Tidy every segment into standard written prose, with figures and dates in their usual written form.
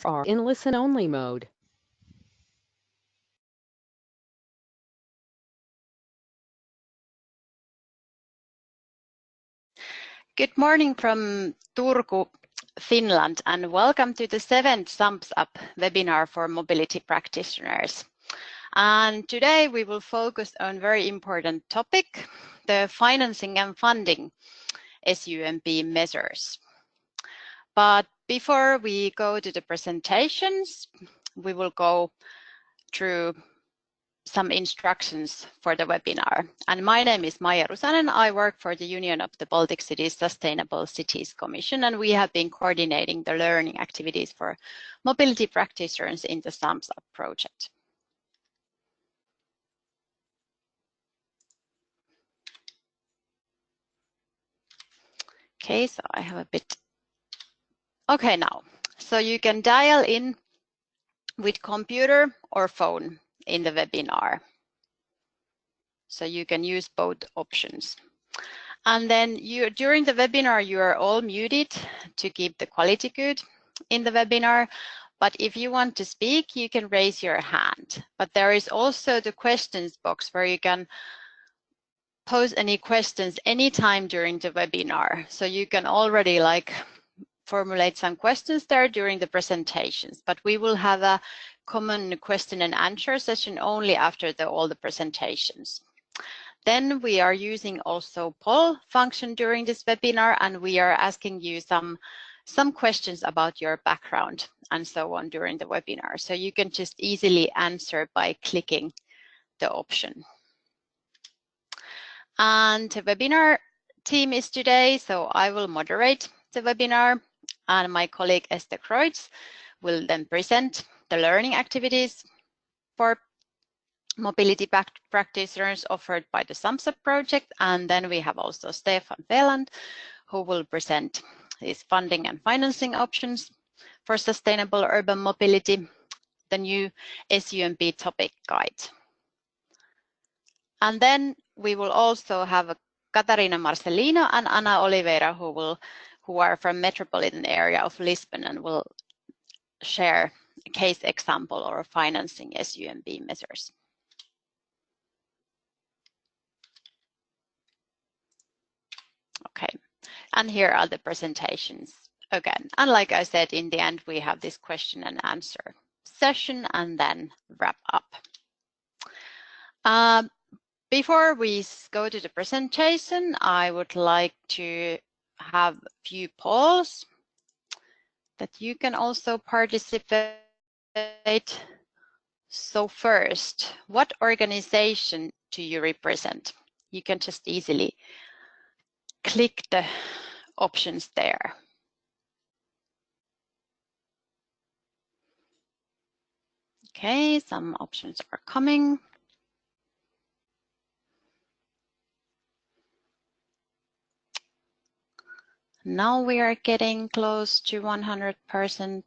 are in listen-only mode. Good morning from Turku, Finland, and welcome to the 7th SUMPs-Up webinar for mobility practitioners. And today we will focus on a very important topic, the financing and funding SUMP measures. But before we go to the presentations, we will go through some instructions for the webinar. And my name is Maija Rusanen. I work for the Union of the Baltic Cities Sustainable Cities Commission, and we have been coordinating the learning activities for mobility practitioners in the SUMPs-Up project. Okay, so I have a bit. Okay, now, so you can dial in with computer or phone in the webinar. So you can use both options. And then during the webinar, you are all muted to keep the quality good in the webinar. But if you want to speak, you can raise your hand. But there is also the questions box where you can pose any questions anytime during the webinar. So you can already formulate some questions there during the presentations. But we will have a common question and answer session only after all the presentations. Then we are using also poll function during this webinar, and we are asking you some questions about your background and so on during the webinar. So you can just easily answer by clicking the option. And the webinar team is today, so I will moderate the webinar, and my colleague Esther Kreutz will then present the learning activities for mobility practitioners offered by the SUMPs-Up project. And then we have also Stefan Veland, who will present his funding and financing options for sustainable urban mobility, the new SUMP topic guide. And then we will also have Catarina Marcelino and Ana Oliveira, who are from Metropolitan Area of Lisbon and will share a case example or financing SUMP measures. Okay, and here are the presentations again. And like I said, in the end, we have this question and answer session and then wrap up. Before we go to the presentation, I would like to have a few polls that you can also participate. So first, what organization do you represent? You can just easily click the options there. Okay, some options are coming. Now we are getting close to 100%.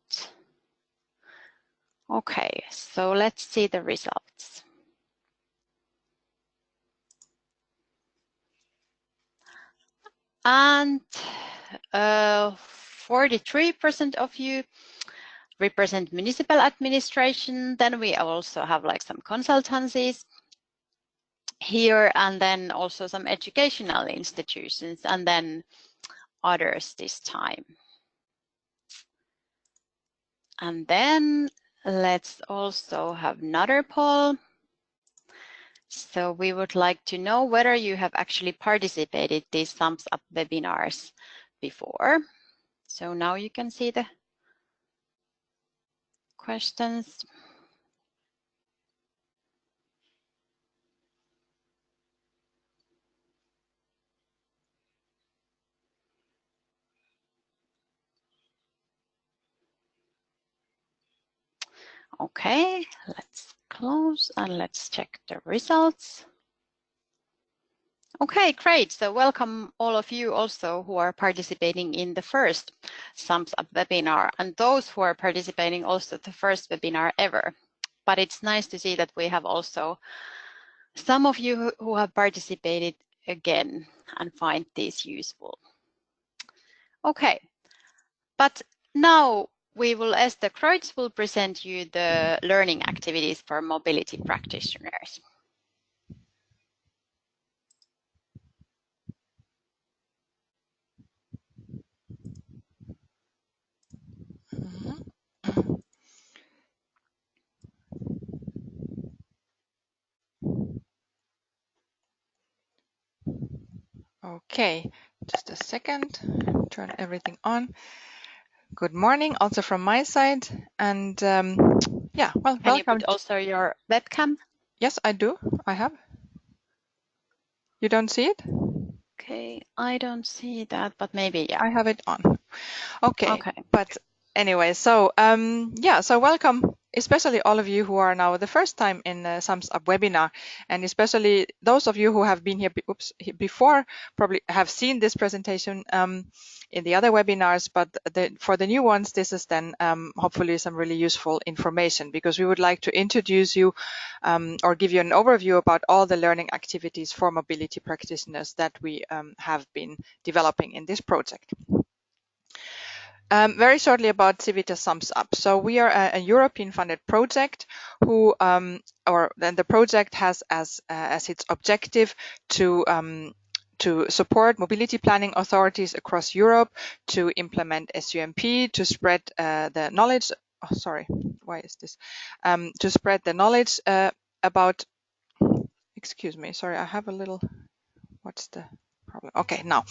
Okay, so let's see the results. And 43% of you represent municipal administration. Then we also have some consultancies here, and then also some educational institutions, and then others this time. And then let's also have another poll. So we would like to know whether you have actually participated in these SUMPs-Up webinars before. So now you can see the questions. Okay, let's close and let's check the results. Okay, great. So welcome all of you also who are participating in the first SUMPs-Up webinar, and those who are participating also the first webinar ever. But it's nice to see that we have also some of you who have participated again and find these useful. Okay, but now Esther Kreutz will present you the learning activities for mobility practitioners. Okay, just a second, turn everything on. Good morning also from my side, and yeah, well, Can you welcome. put also your webcam? Yes, I do, I have. You don't see it? Okay, I don't see that, but maybe, yeah. I have it on. Okay. Okay. But anyway, so yeah, so welcome, especially all of you who are now the first time in the SUMPs-Up webinar, and especially those of you who have been here before, probably have seen this presentation in the other webinars, but for the new ones, this is then hopefully some really useful information, because we would like to introduce you or give you an overview about all the learning activities for mobility practitioners that we have been developing in this project. Very shortly about CIVITAS SUMPs-Up. So we are a European funded project who, or then the project has as its objective to support mobility planning authorities across Europe, to implement SUMP, to spread the knowledge. Oh, sorry, why is this? To spread the knowledge about. Excuse me, sorry, I have a little. What's the problem? Okay, now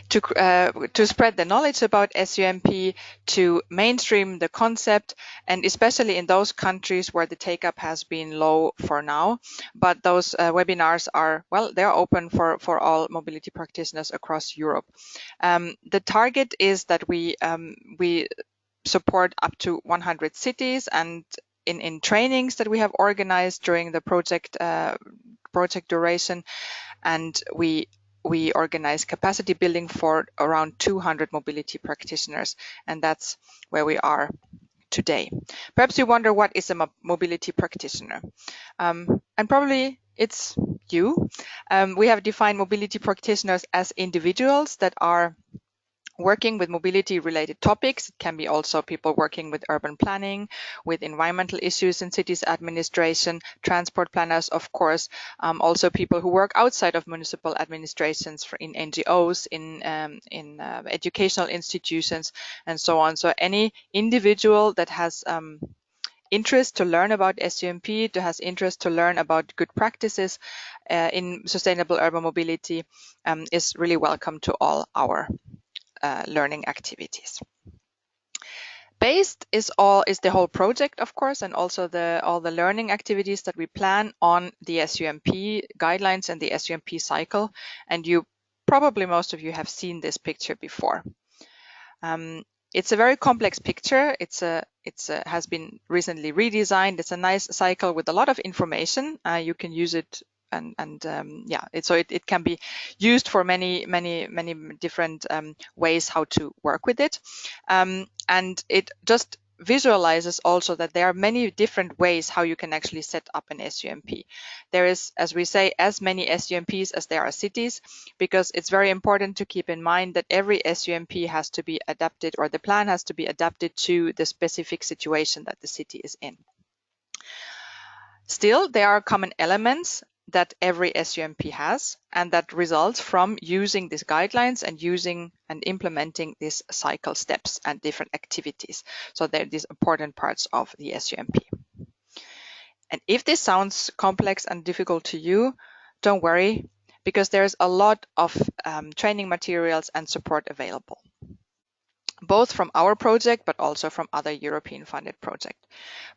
to spread the knowledge about SUMP, to mainstream the concept, and especially in those countries where the take-up has been low for now. But those webinars are, well, they're open for all mobility practitioners across Europe. The target is that we support up to 100 cities, and in trainings that we have organized during the project duration, and we organize capacity building for around 200 mobility practitioners, and that's where we are today. Perhaps you wonder, what is a mobility practitioner? And probably it's you. We have defined mobility practitioners as individuals that are working with mobility related topics. It can be also people working with urban planning, with environmental issues in cities administration, transport planners, of course, also people who work outside of municipal administrations in NGOs, in educational institutions, and so on. So any individual that has interest to learn about SUMP, to has interest to learn about good practices in sustainable urban mobility is really welcome to all our learning activities. Based is the whole project, of course, and also all the learning activities that we plan on the SUMP guidelines and the SUMP cycle. And probably most of you have seen this picture before. It's a very complex picture. It has been recently redesigned. It's a nice cycle with a lot of information. You can use it, and yeah, so it can be used for many different ways how to work with it, and it just visualizes also that there are many different ways how you can actually set up an SUMP. There is, as we say, as many SUMPs as there are cities, because it's very important to keep in mind that every SUMP has to be adapted, or the plan has to be adapted to the specific situation that the city is in. Still, there are common elements that every SUMP has, and that results from using these guidelines and using and implementing these cycle steps and different activities. So they're these important parts of the SUMP. And if this sounds complex and difficult to you, don't worry, because there's a lot of training materials and support available, both from our project, but also from other European funded projects.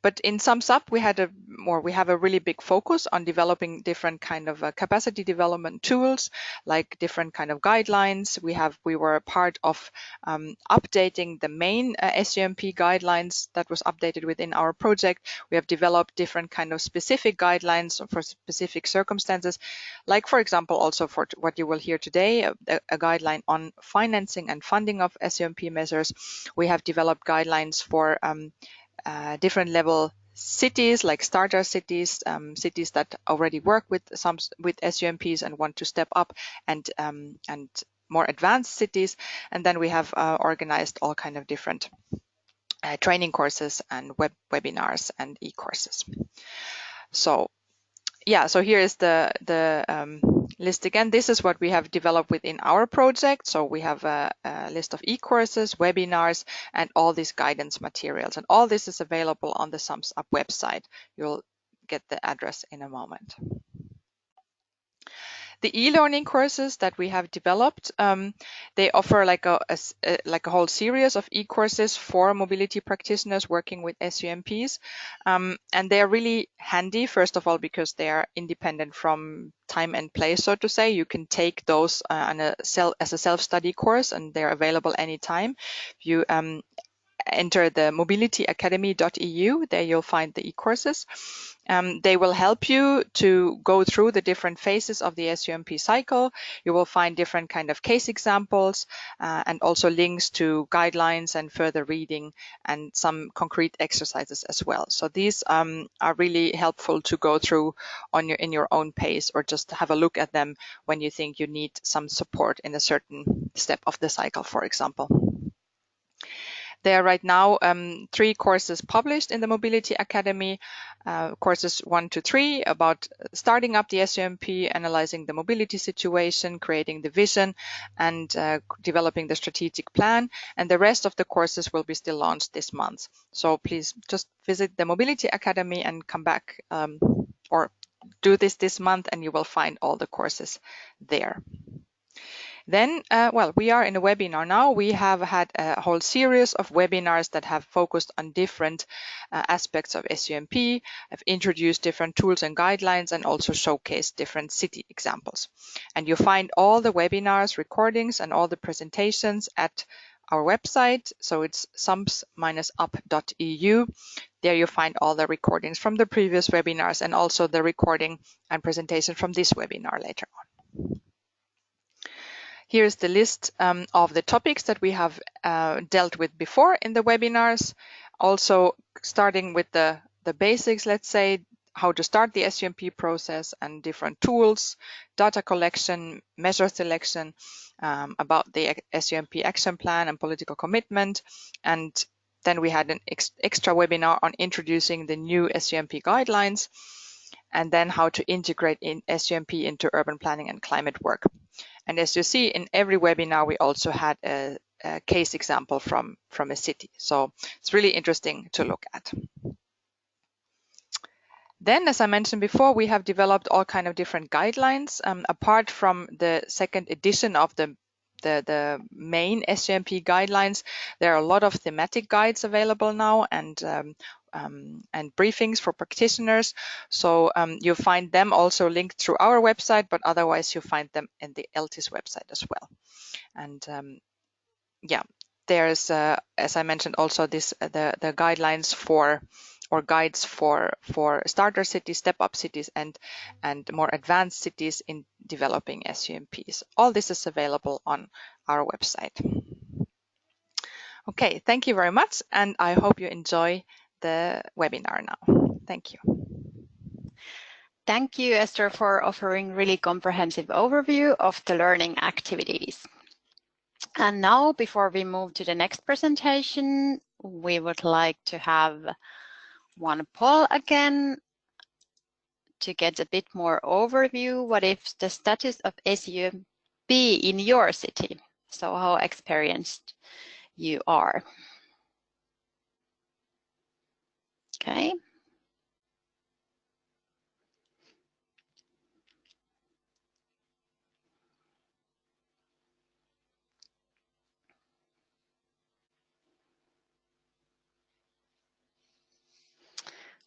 But in SUMPs-Up, we have a really big focus on developing different kind of capacity development tools, like different kind of guidelines. We were a part of updating the main SUMP guidelines that was updated within our project. We have developed different kind of specific guidelines for specific circumstances, like, for example, also for what you will hear today, a guideline on financing and funding of SUMP measures. We have developed guidelines for different level cities, like starter cities, cities that already work with SUMPs and want to step up, and more advanced cities. And then we have organized all kind of different training courses and webinars and e-courses. So yeah, so here is the list again. This is what we have developed within our project. So we have a list of e-courses, webinars, and all these guidance materials. And all this is available on the SUMPs-Up website. You'll get the address in a moment. The e-learning courses that we have developed, they offer like a whole series of e-courses for mobility practitioners working with SUMPs, and they are really handy. First of all, because they are independent from time and place, so to say. You can take those as a self-study course, and they're available anytime. You enter the mobilityacademy.eu. There you'll find the e-courses. They will help you to go through the different phases of the SUMP cycle. You will find different kind of case examples and also links to guidelines and further reading and some concrete exercises as well. So these are really helpful to go through in your own pace, or just have a look at them when you think you need some support in a certain step of the cycle, for example. There are right now 3 courses published in the Mobility Academy, courses 1 to 3 about starting up the SUMP, analyzing the mobility situation, creating the vision, and developing the strategic plan. And the rest of the courses will be still launched this month. So please just visit the Mobility Academy and come back or do this month, and you will find all the courses there. Then, well, we are in a webinar now. We have had a whole series of webinars that have focused on different aspects of SUMP, have introduced different tools and guidelines, and also showcased different city examples. And you find all the webinars, recordings, and all the presentations at our website. So it's sumps-up.eu. There you find all the recordings from the previous webinars, and also the recording and presentation from this webinar later on. Here's the list of the topics that we have dealt with before in the webinars. Also starting with the basics, let's say, how to start the SUMP process and different tools, data collection, measure selection, about the SUMP action plan and political commitment. And then we had an extra webinar on introducing the new SUMP guidelines, and then how to integrate in SUMP into urban planning and climate work. And as you see, in every webinar, we also had a case example from a city. So it's really interesting to look at. Then, as I mentioned before, we have developed all kind of different guidelines. Apart from the second edition of the main SUMP guidelines, there are a lot of thematic guides available now, and briefings for practitioners. So you find them also linked through our website, but otherwise you find them in the LTIS website as well. And yeah, there's, as I mentioned, also the guidelines for, or guides for starter cities, step-up cities, and more advanced cities in developing SUMPs. All this is available on our website. Okay, thank you very much, and I hope you enjoy the webinar now. Thank you. Thank you, Esther, for offering really comprehensive overview of the learning activities. And now, before we move to the next presentation, we would like to have one poll again to get a bit more overview. What is the status of SUMP in your city? So how experienced you are. Okay.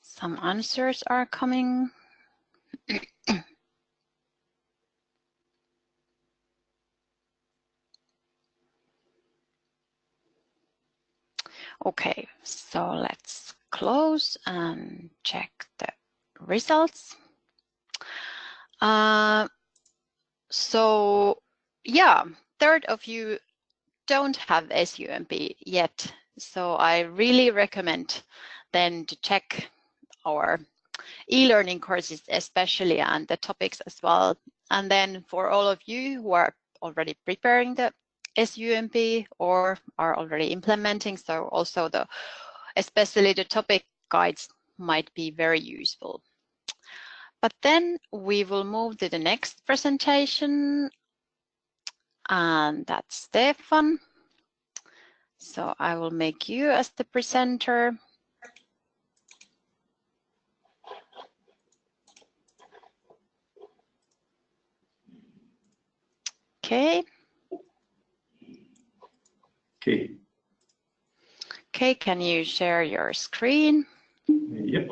Some answers are coming. Okay, so let's close and check the results. So yeah, third of you don't have SUMP yet. So I really recommend then to check our e-learning courses especially, and the topics as well. And then for all of you who are already preparing the SUMP or are already implementing, so also the especially the topic guides might be very useful. But then we will move to the next presentation, and that's Stefan. So I will make you as the presenter. Okay. Okay. Okay, can you share your screen? Yep.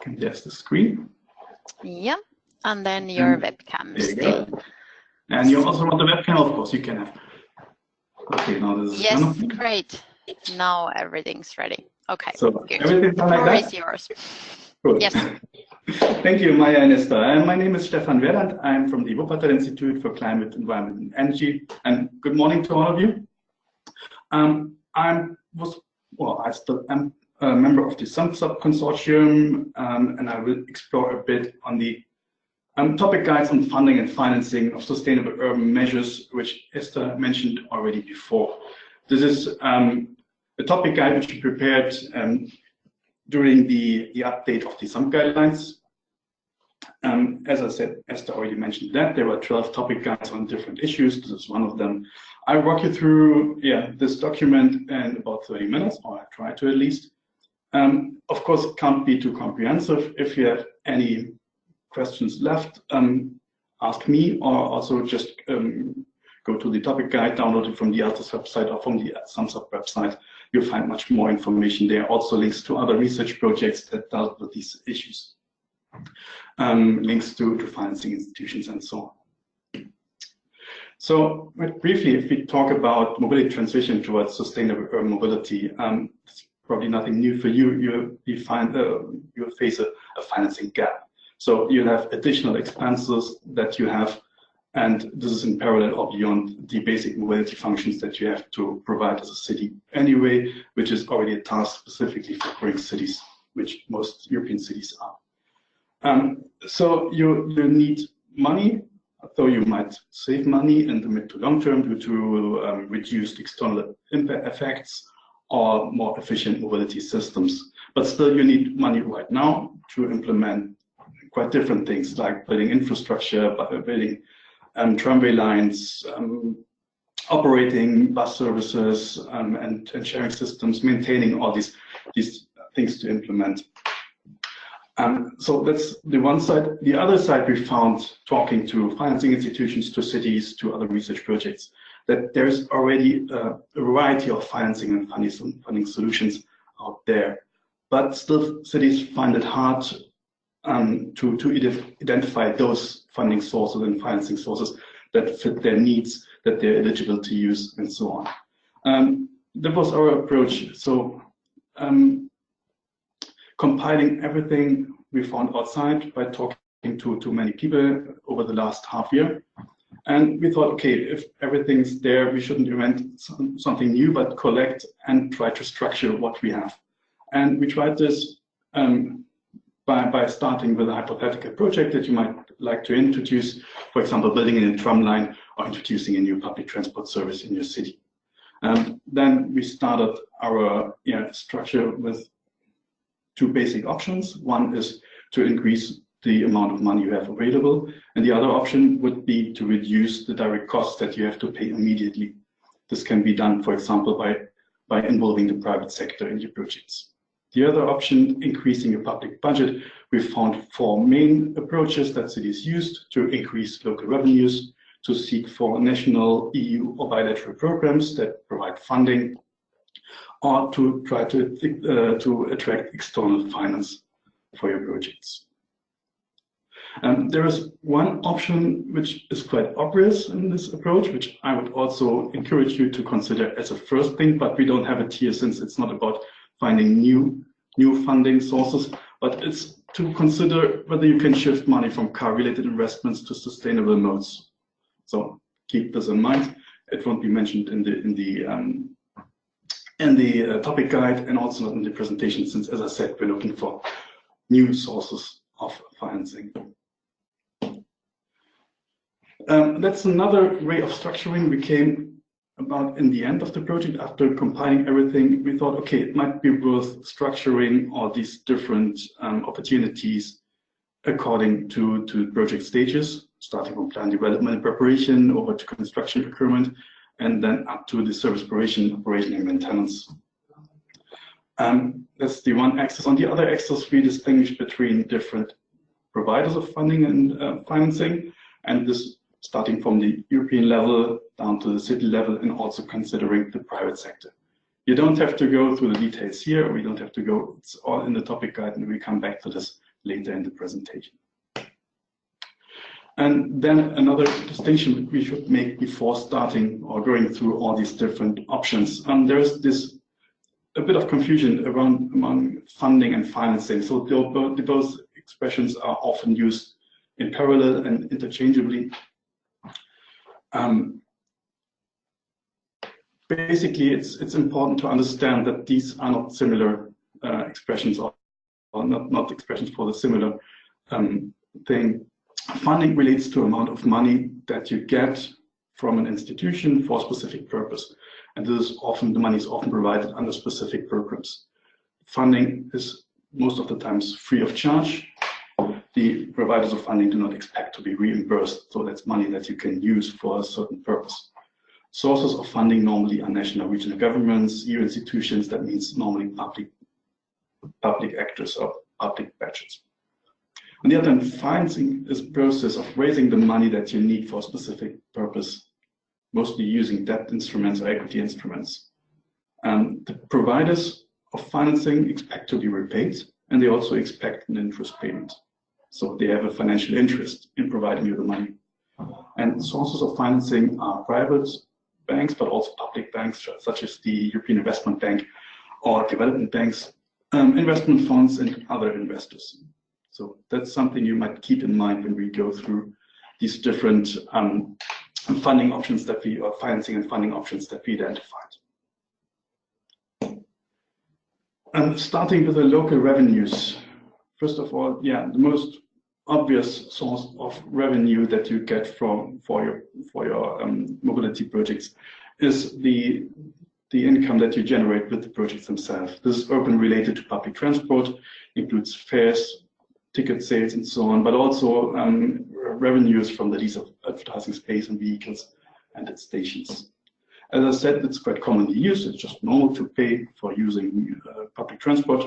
There's the screen. Yeah, and then your webcam there you still. go. And you also want the webcam, of course, you can have. Okay, now this is Yes, kind of great. Now everything's ready. Okay, so good. everything's done like Floor that? is yours. Cool. Yes. Thank you, Maya and Esther. My name is Stefan Werland. I'm from the Wuppertal Institute for Climate, Environment and Energy. And good morning to all of you. I still am a member of the SUMP-Up consortium, and I will explore a bit on the topic guides on funding and financing of sustainable urban measures, which Esther mentioned already before. This is a topic guide which we prepared during the update of the SUMP guidelines. As I said, Esther already mentioned that there were 12 topic guides on different issues. This is one of them. I'll walk you through this document in about 30 minutes, or I try to at least. Of course, it can't be too comprehensive. If you have any questions left, ask me, or also just go to the topic guide, download it from the ALTIS website or from the SUMP-Up website. You'll find much more information there. Also links to other research projects that dealt with these issues. Links to financing institutions and so on. So briefly, if we talk about mobility transition towards sustainable urban mobility, it's probably nothing new for you. You'll face a financing gap. So you'll have additional expenses that you have, and this is in parallel or beyond the basic mobility functions that you have to provide as a city anyway, which is already a task specifically for growing cities, which most European cities are. So you need money, though you might save money in the mid to long term due to reduced external impact effects or more efficient mobility systems. But still you need money right now to implement quite different things like building infrastructure, building tramway lines, operating bus services and sharing systems, maintaining all these things to implement. So that's the one side. The other side, we found, talking to financing institutions, to cities, to other research projects, that there's already a variety of financing and funding solutions out there. But still, cities find it hard to identify those funding sources and financing sources that fit their needs, that they're eligible to use, and so on. That was our approach. So compiling everything we found outside by talking to many people over the last half year. And we thought, okay, if everything's there, we shouldn't invent something new, but collect and try to structure what we have. And we tried this by starting with a hypothetical project that you might like to introduce, for example, building a new tram line or introducing a new public transport service in your city. Then we started our structure with two basic options. One is to increase the amount of money you have available, and the other option would be to reduce the direct costs that you have to pay immediately. This can be done, for example, by involving the private sector in your projects. The other option, increasing your public budget, we found four main approaches that cities used: to increase local revenues, to seek for national, EU, or bilateral programs that provide funding, or to try to attract external finance for your projects. There is one option which is quite obvious in this approach, which I would also encourage you to consider as a first thing, but we don't have it here since it's not about finding new funding sources, but it's to consider whether you can shift money from car-related investments to sustainable modes. So keep this in mind. It won't be mentioned in the topic guide and also not in the presentation, since, as I said, we're looking for new sources of financing. That's another way of structuring. We came about in the end of the project, after compiling everything, we thought, okay, it might be worth structuring all these different opportunities according to project stages, starting from plan development and preparation over to construction procurement, and then up to the service operation and maintenance. That's the one axis. On the other axis, we distinguish between different providers of funding and financing, and this starting from the European level down to the city level, and also considering the private sector. You don't have to go through the details here. We don't have to go. It's all in the topic guide, and we come back to this later in the presentation. And then another distinction we should make before starting or going through all these different options. There's a bit of confusion among funding and financing. So both expressions are often used in parallel and interchangeably. Basically, it's important to understand that these are not similar expressions, or not expressions for the similar thing. Funding relates to amount of money that you get from an institution for a specific purpose, and this is often, the money is often provided under specific programs. Funding is most of the times free of charge. The providers of funding do not expect to be reimbursed, so that's money that you can use for a certain purpose. Sources of funding normally are national, regional governments, EU institutions. That means normally public actors or public budgets. On the other hand, financing is a process of raising the money that you need for a specific purpose, mostly using debt instruments or equity instruments. The providers of financing expect to be repaid, and they also expect an interest payment. So they have a financial interest in providing you the money. And sources of financing are private banks, but also public banks, such as the European Investment Bank or development banks, investment funds, and other investors. So that's something you might keep in mind when we go through these different funding options that we, or financing and funding options that we identified. Starting with the local revenues. First of all, the most obvious source of revenue that you get for your mobility projects is the income that you generate with the projects themselves. This is often related to public transport, includes fares, ticket sales, and so on, but also revenues from the lease of advertising space and vehicles and at stations. As I said, it's quite commonly used. It's just normal to pay for using public transport.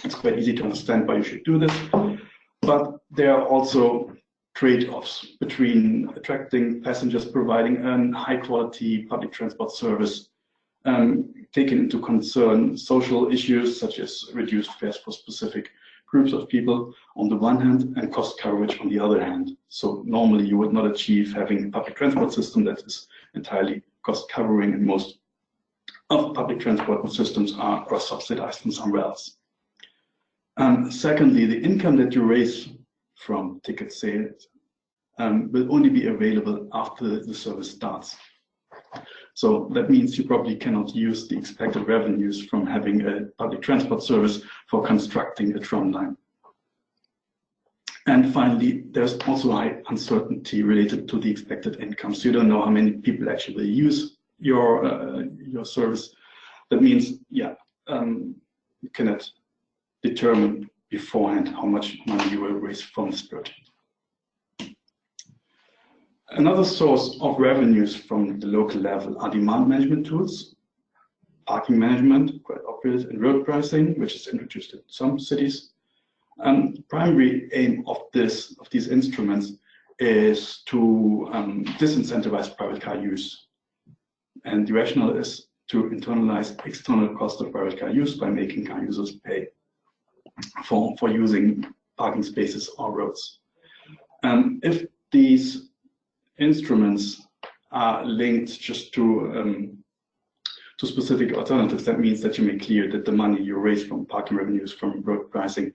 It's quite easy to understand why you should do this, but there are also trade-offs between attracting passengers, providing a high-quality public transport service, taking into concern social issues such as reduced fares for specific groups of people on the one hand, and cost coverage on the other hand. So normally you would not achieve having a public transport system that is entirely cost covering, and most of public transport systems are cross-subsidized in somewhere else. Secondly, the income that you raise from ticket sales will only be available after the service starts. So that means you probably cannot use the expected revenues from having a public transport service for constructing a tram line. And finally, there's also high uncertainty related to the expected income. So you don't know how many people actually use your service. That means, you cannot determine beforehand how much money you will raise from this project. Another source of revenues from the local level are demand management tools, parking management, quite obvious, and road pricing, which is introduced in some cities. The primary aim of these instruments is to disincentivize private car use. And the rationale is to internalize external cost of private car use by making car users pay for using parking spaces or roads. If these instruments are linked just to specific alternatives, that means that you make clear that the money you raise from parking revenues, from road pricing,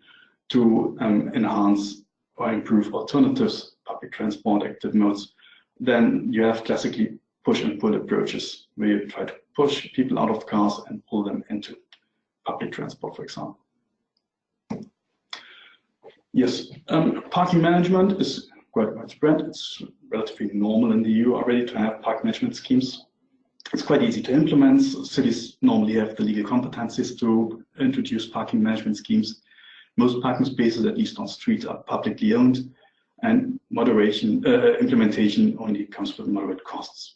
to enhance or improve alternatives, public transport, active modes, then you have classically push and pull approaches, where you try to push people out of cars and pull them into public transport, for example. Yes, parking management is quite widespread. It's relatively normal in the EU already to have park management schemes. It's quite easy to implement. Cities normally have the legal competencies to introduce parking management schemes. Most parking spaces, at least on streets, are publicly owned, and implementation only comes with moderate costs.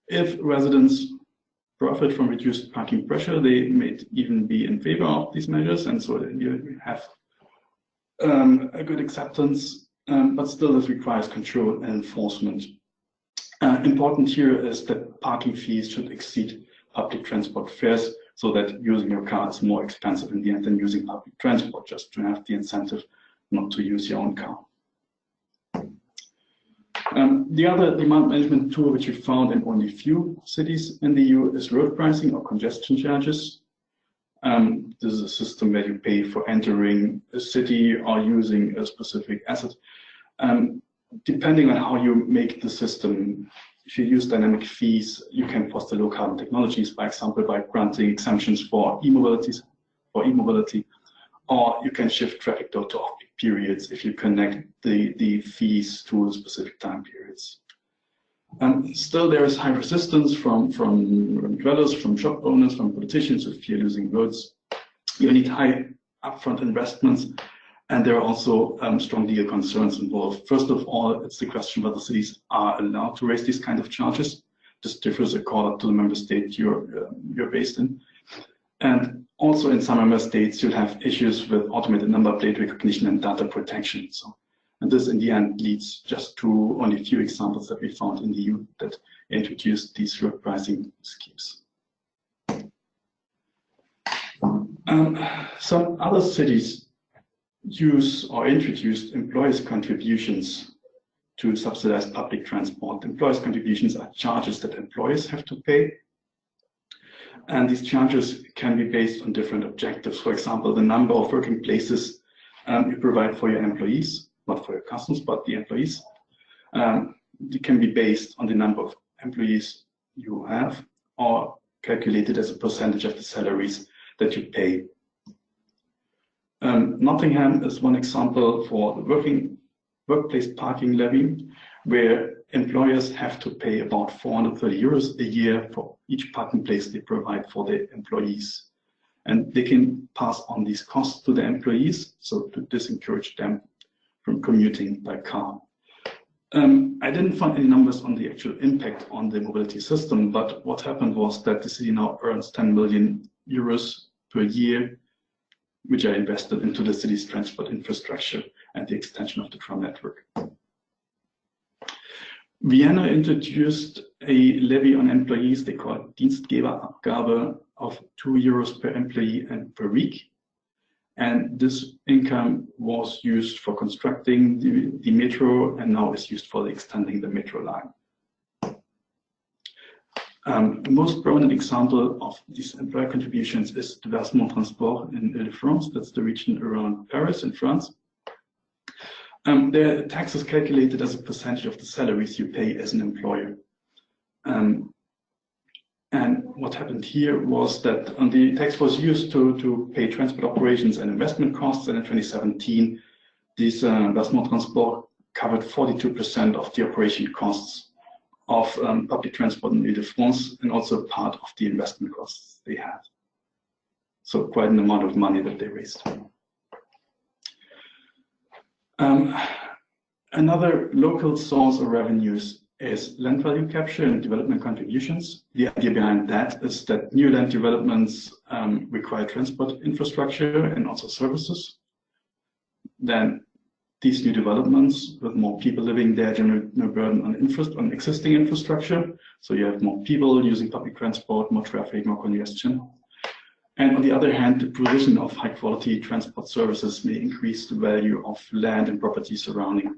If residents profit from reduced parking pressure, they may even be in favor of these measures, and so you have a good acceptance, but still this requires control and enforcement. Important here is that parking fees should exceed public transport fares, so that using your car is more expensive in the end than using public transport, just to have the incentive not to use your own car. The other demand management tool which we found in only few cities in the EU is road pricing or congestion charges. This is a system where you pay for entering a city or using a specific asset. Depending on how you make the system, if you use dynamic fees, you can foster low carbon technologies, for example, by granting exemptions for e-mobility, or you can shift traffic to off-peak periods if you connect the fees to specific time periods. Still, there is high resistance from dwellers, from shop owners, from politicians who fear losing roads. You need high upfront investments, and there are also strong legal concerns involved. First of all, it's the question whether cities are allowed to raise these kind of charges. This differs according to the member state you're based in. And also in some member states, you'll have issues with automated number plate recognition and data protection. And this in the end leads just to only a few examples that we found in the EU that introduced these road pricing schemes. Some other cities use or introduced employers' contributions to subsidize public transport. Employers' contributions are charges that employers have to pay. And these charges can be based on different objectives. For example, the number of working places you provide for your employees, not for your customers, but the employees. It can be based on the number of employees you have, or calculated as a percentage of the salaries that you pay. Nottingham is one example for the workplace parking levy, where employers have to pay about 430 euros a year for each parking place they provide for their employees. And they can pass on these costs to the employees, so to disencourage them from commuting by car. I didn't find any numbers on the actual impact on the mobility system, but what happened was that the city now earns 10 million euros per year, which are invested into the city's transport infrastructure and the extension of the tram network. Vienna introduced a levy on employees they call Dienstgeberabgabe of 2 euros per employee and per week. And this income was used for constructing the metro, and now is used for extending the metro line. The most prominent example of these employer contributions is the Lisbon Transport in Ile-de-France. That's the region around Paris in France. The tax is calculated as a percentage of the salaries you pay as an employer. And what happened here was that the tax was used to pay transport operations and investment costs, and in 2017, this Lisbon Transport covered 42% of the operation costs of public transport in Ile-de-France, and also part of the investment costs they had. So quite an amount of money that they raised. Another local source of revenues is land value capture and development contributions. The idea behind that is that new land developments require transport infrastructure and also services. Then these new developments, with more people living there, generate no burden on existing infrastructure. So you have more people using public transport, more traffic, more congestion. And on the other hand, the provision of high quality transport services may increase the value of land and property surrounding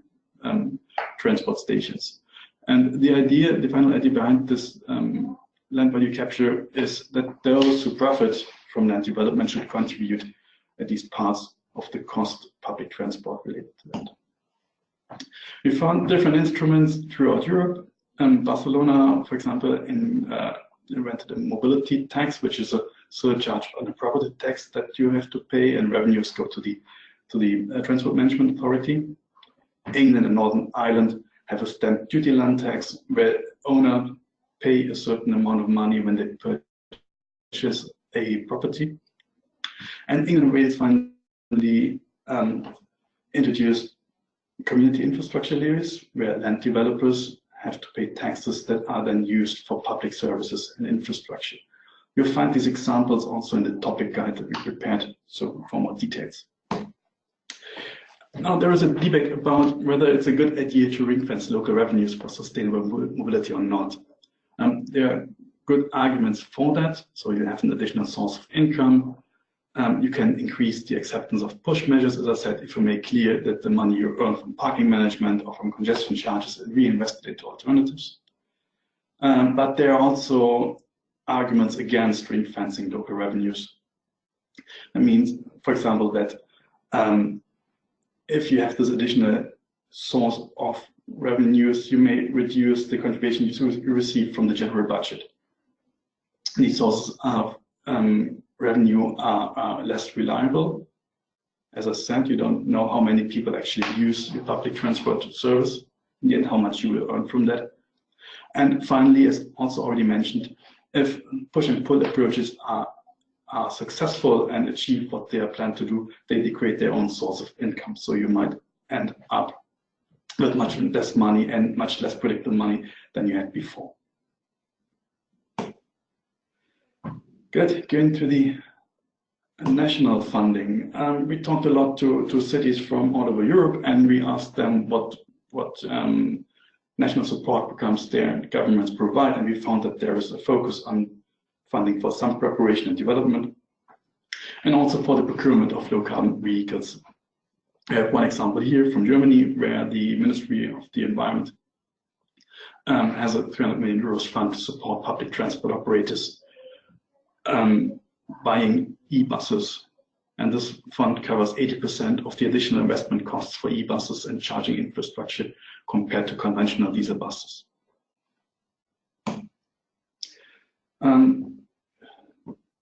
transport stations. And the final idea behind this land value capture is that those who profit from land development should contribute at least parts of the cost public transport related to that. We found different instruments throughout Europe. Barcelona, for example, invented a mobility tax, which is a surcharge on the property tax that you have to pay, and revenues go to the Transport Management Authority. England and Northern Ireland have a stamp duty land tax where owners pay a certain amount of money when they purchase a property. And England and Wales finally introduced community infrastructure levies, where land developers have to pay taxes that are then used for public services and infrastructure. You'll find these examples also in the topic guide that we prepared, so for more details. Now, there is a debate about whether it's a good idea to ring-fence local revenues for sustainable mobility or not. There are good arguments for that. So you have an additional source of income. You can increase the acceptance of push measures, as I said, if you make clear that the money you earn from parking management or from congestion charges is reinvested into alternatives. But there are also arguments against ring-fencing local revenues. That means, for example, that if you have this additional source of revenues, you may reduce the contribution you receive from the general budget. These sources of revenue are less reliable. As I said, you don't know how many people actually use your public transport service, and how much you will earn from that. And finally, as also already mentioned, if push and pull approaches are successful and achieve what they are planned to do, they create their own source of income. So you might end up with much less money and much less predictable money than you had before. Good, going to the national funding. We talked a lot to cities from all over Europe, and we asked them what national support programs their governments provide, and we found that there is a focus on funding for SUMP preparation and development, and also for the procurement of low-carbon vehicles. I have one example here from Germany, where the Ministry of the Environment has a 300 million euros fund to support public transport operators buying e-buses. And this fund covers 80% of the additional investment costs for e-buses and charging infrastructure compared to conventional diesel buses.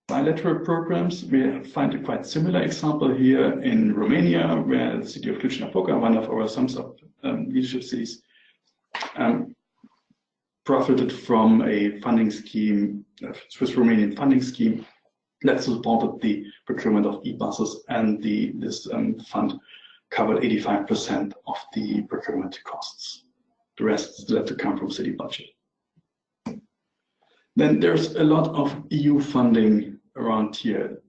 Bilateral programs, we find a quite similar example here in Romania, where the city of Cluj-Napoca, one of our SUMPs-Up leadership cities, profited from a funding scheme, a Swiss-Romanian funding scheme that supported the procurement of e-buses, and this fund covered 85% of the procurement costs. The rest still had to come from city budget. Then there's a lot of EU funding around here.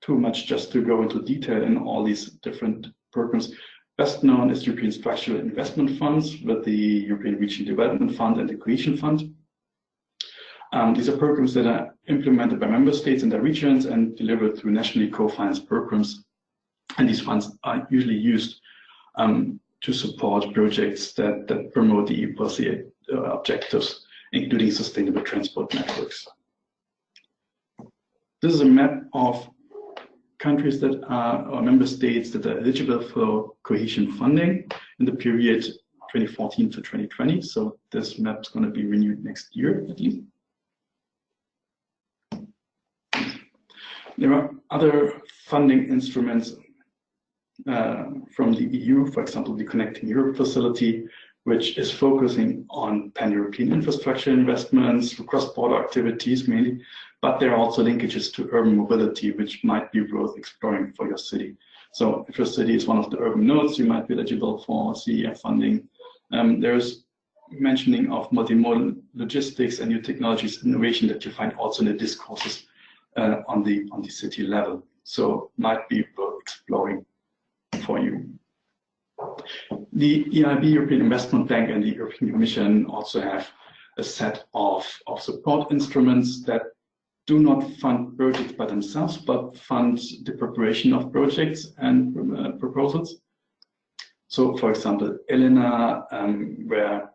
Too much just to go into detail in all these different programs. Best known is European Structural Investment Funds with the European Regional Development Fund and the Cohesion Fund. These are programs that are implemented by member states in their regions and delivered through nationally co-financed programs. And these funds are usually used to support projects that promote the EU policy objectives, including sustainable transport networks. This is a map of countries that are, or member states that are eligible for cohesion funding in the period 2014 to 2020. So this map is going to be renewed next year at least. There are other funding instruments from the EU, for example, the Connecting Europe facility, which is focusing on pan-European infrastructure investments, cross-border activities mainly, but there are also linkages to urban mobility, which might be worth exploring for your city. So if your city is one of the urban nodes, you might be eligible for CEF funding. There's mentioning of multimodal logistics and new technologies, innovation that you find also in the discourses on the city level. So might be worth exploring for you. The EIB, European Investment Bank, and the European Commission also have a set of support instruments that do not fund projects by themselves, but fund the preparation of projects and proposals. So, for example, ELENA, where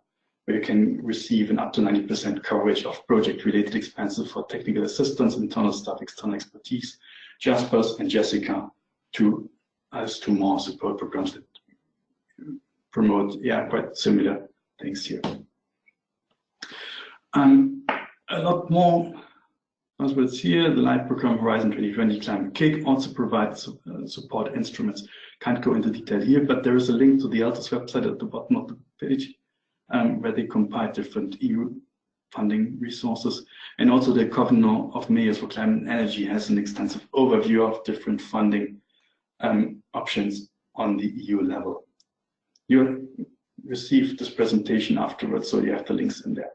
you can receive an up to 90% coverage of project-related expenses for technical assistance, internal staff, external expertise. Jaspers and Jessica, two more support programs that promote, quite similar things here. A lot more buzzwords here. The light program Horizon 2020 Climate Kick also provides support instruments. Can't go into detail here, but there is a link to the ALTUS website at the bottom of the page where they compile different EU funding resources. And also the Covenant of Mayors for Climate and Energy has an extensive overview of different funding options on the EU level. You received this presentation afterwards, so you have the links in there.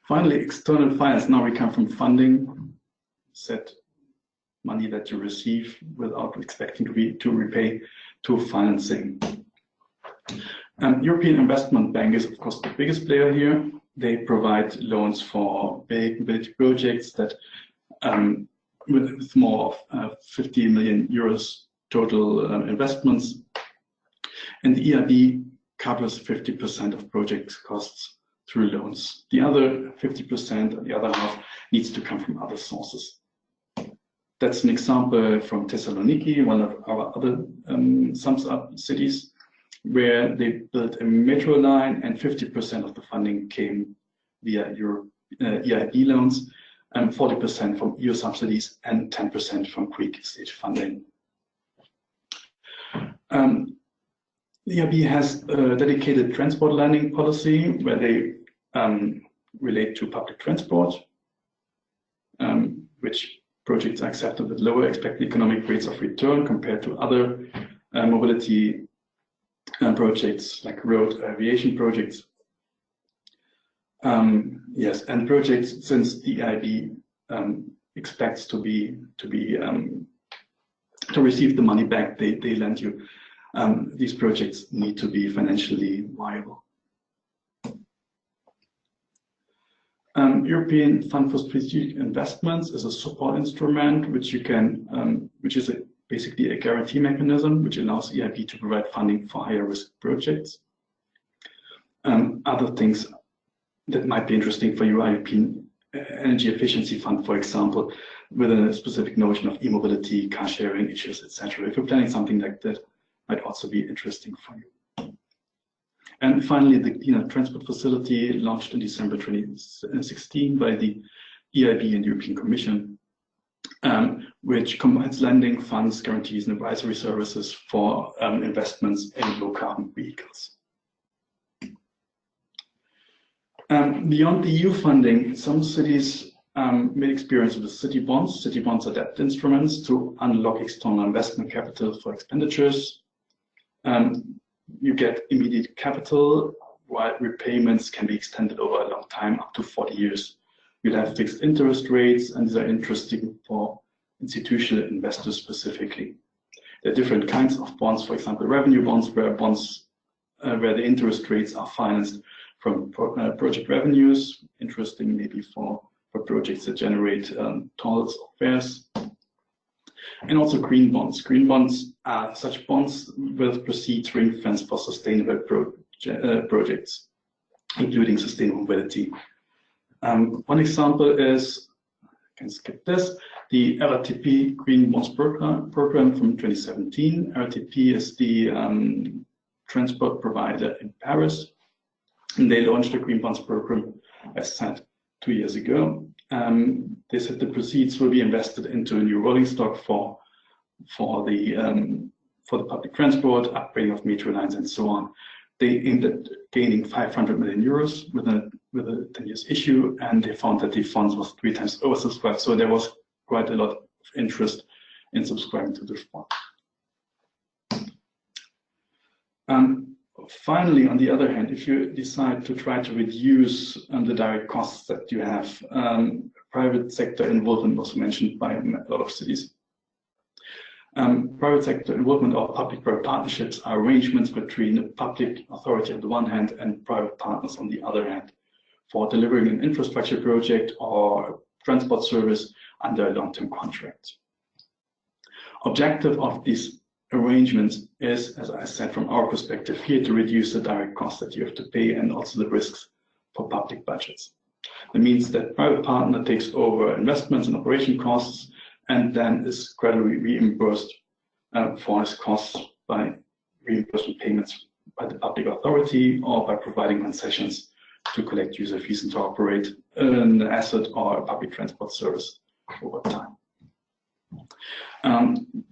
Finally, external finance. Now we come from funding, set money that you receive without expecting to repay, to financing. European Investment Bank is, of course, the biggest player here. They provide loans for big mobility projects that with more of 50 million euros total investments. And the EIB covers 50% of project costs through loans. The other 50%, the other half, needs to come from other sources. That's an example from Thessaloniki, one of our other SUMPs-Up cities, where they built a metro line and 50% of the funding came via EIB loans, 40% from EU subsidies and 10% from Greek state funding. The EIB has a dedicated transport lending policy where they relate to public transport, which projects are accepted with lower expected economic rates of return compared to other mobility projects like road aviation projects. Yes, and projects, since the EIB expects to receive the money back they lend you, these projects need to be financially viable. European Fund for Strategic Investments is a support instrument which you can, which is basically a guarantee mechanism which allows EIB to provide funding for higher risk projects. Other things that might be interesting for you are European Energy Efficiency Fund, for example, with a specific notion of e-mobility, car sharing issues, etc. If you're planning something like that, might also be interesting for you. And finally, the Transport Facility, launched in December 2016 by the EIB and European Commission, which combines lending, funds, guarantees, and advisory services for investments in low-carbon vehicles. Beyond the EU funding, some cities made experience with the city bonds. City bonds are debt instruments to unlock external investment capital for expenditures. You get immediate capital, while repayments can be extended over a long time, up to 40 years. You'll have fixed interest rates, and these are interesting for institutional investors specifically. There are different kinds of bonds, for example, revenue bonds, where the interest rates are financed from project revenues, interesting maybe for projects that generate tolls or fares. And also green bonds. Green bonds are such bonds with proceeds ring-fenced for sustainable projects, including sustainable mobility. One example is, I can skip this, the RTP Green Bonds Program from 2017. RTP is the transport provider in Paris, and they launched the Green Bonds Program, as said, 2 years ago. They said the proceeds will be invested into a new rolling stock for the public transport, upgrading of metro lines, and so on. They aimed at gaining 500 million euros with a 10 years issue, and they found that the funds was 3 times oversubscribed. So there was quite a lot of interest in subscribing to this fund. Finally, on the other hand, if you decide to try to reduce the direct costs that you have, private sector involvement was mentioned by a lot of cities. Private sector involvement or public-private partnerships are arrangements between a public authority on the one hand and private partners on the other hand for delivering an infrastructure project or transport service under a long-term contract. Objective of these arrangements is, as I said, from our perspective here, to reduce the direct costs that you have to pay and also the risks for public budgets. It means that private partner takes over investments and operation costs and then is gradually reimbursed for his costs by reimbursement payments by the public authority or by providing concessions to collect user fees and to operate an asset or a public transport service over time.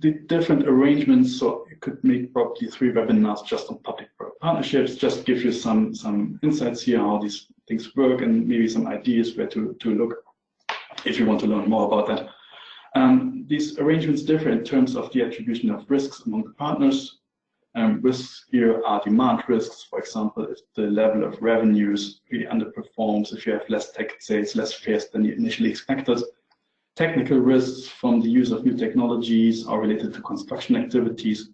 The different arrangements, so you could make probably 3 webinars just on public-private partnerships, just give you some insights here how these things work and maybe some ideas where to look if you want to learn more about that. These arrangements differ in terms of the attribution of risks among the partners. Risks here are demand risks, for example, if the level of revenues really underperforms, if you have less tech sales, less fares than you initially expected. Technical risks from the use of new technologies are related to construction activities.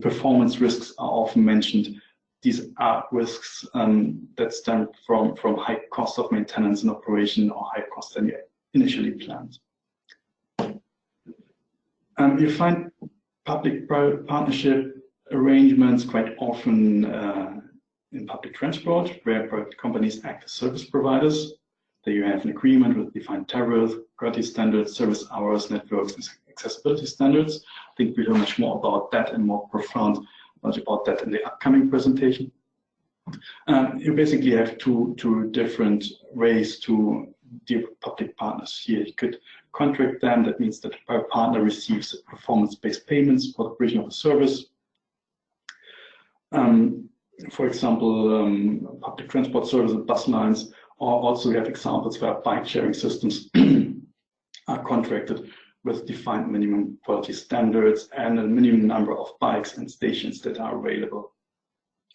Performance risks are often mentioned. These are risks that stem from high cost of maintenance and operation or higher cost than you initially planned. You find public-private partnership arrangements quite often in public transport, where private companies act as service providers. There you have an agreement with defined tariffs, quality standards, service hours, networks, and accessibility standards. I think we'll hear much more about that and more profound knowledge about that in the upcoming presentation. You basically have two different ways to deal with public partners here. You could contract them. That means that the private partner receives performance-based payments for the provision of a service. For example, public transport services, bus lines, or also we have examples where bike sharing systems are contracted with defined minimum quality standards and a minimum number of bikes and stations that are available.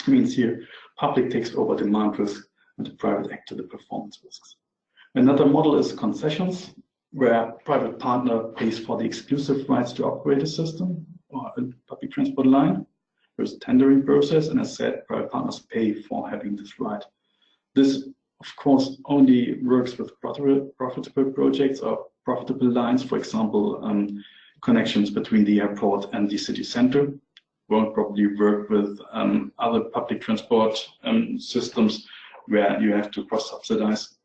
It means here, public takes over demand risk and the private act to the performance risks. Another model is concessions, where private partner pays for the exclusive rights to operate a system or a public transport line. There's a tendering process, and as said, private partners pay for having this right. This, of course, only works with profitable projects or profitable lines, for example, connections between the airport and the city center. Won't probably work with other public transport systems where you have to cross-subsidize.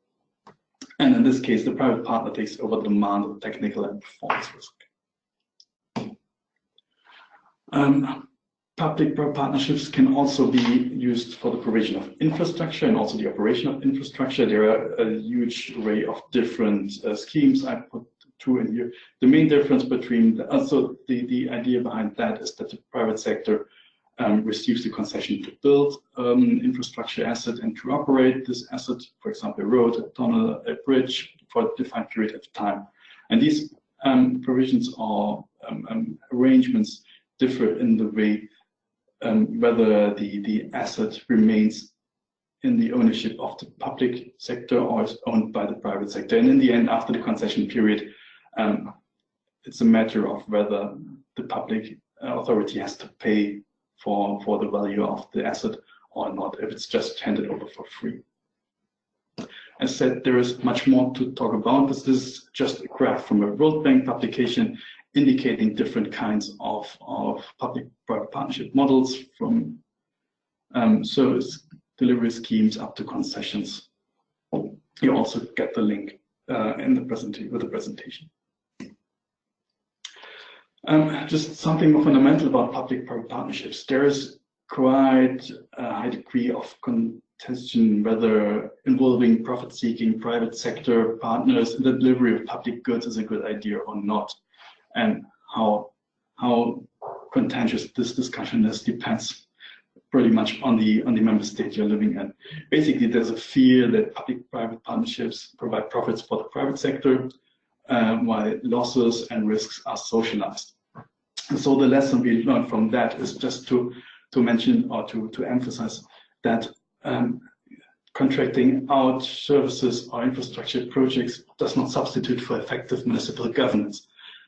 And in this case, the private partner takes over the demand of technical and performance risk. Public-private partnerships can also be used for the provision of infrastructure and also the operation of infrastructure. There are a huge array of different schemes. I put 2 in here. The main difference between the idea behind that is that the private sector receives the concession to build infrastructure asset and to operate this asset, for example, a road, a tunnel, a bridge, for a defined period of time. And these provisions or arrangements differ in the way whether the asset remains in the ownership of the public sector or is owned by the private sector. And in the end, after the concession period, it's a matter of whether the public authority has to pay for the value of the asset or not, if it's just handed over for free. As said, there is much more to talk about. This is just a graph from a World Bank publication indicating different kinds of public-private partnership models, from service delivery schemes up to concessions. You also get the link in the presentation. Just something more fundamental about public-private partnerships. There is quite a high degree of contention whether involving profit-seeking private sector partners in the delivery of public goods is a good idea or not. And how contentious this discussion is depends pretty much on the member state you're living in. Basically, there's a fear that public-private partnerships provide profits for the private sector, while losses and risks are socialized. And so the lesson we learned from that is just to mention or to emphasize that contracting out services or infrastructure projects does not substitute for effective municipal governance.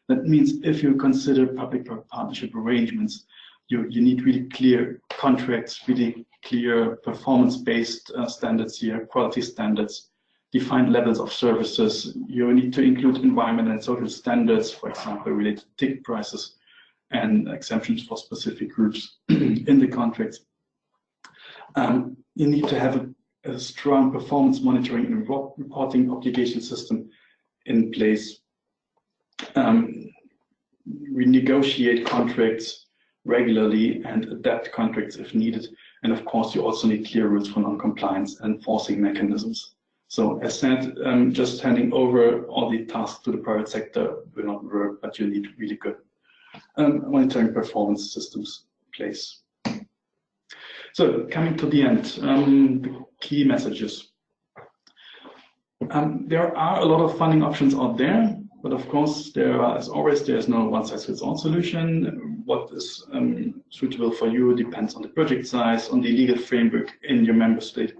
That means if you consider public-private partnership arrangements, you need really clear contracts, really clear performance-based standards here, quality standards, defined levels of services. You need to include environmental and social standards, for example, related to ticket prices and exemptions for specific groups in the contracts. You need to have a strong performance monitoring and reporting obligation system in place. Renegotiate contracts regularly and adapt contracts if needed. And of course, you also need clear rules for non-compliance and enforcing mechanisms. So as said, just handing over all the tasks to the private sector will not work, but you need really good monitoring performance systems in place. So coming to the end, the key messages. There are a lot of funding options out there, but of course, as always, there's no one-size-fits-all solution. What is suitable for you depends on the project size, on the legal framework in your member state,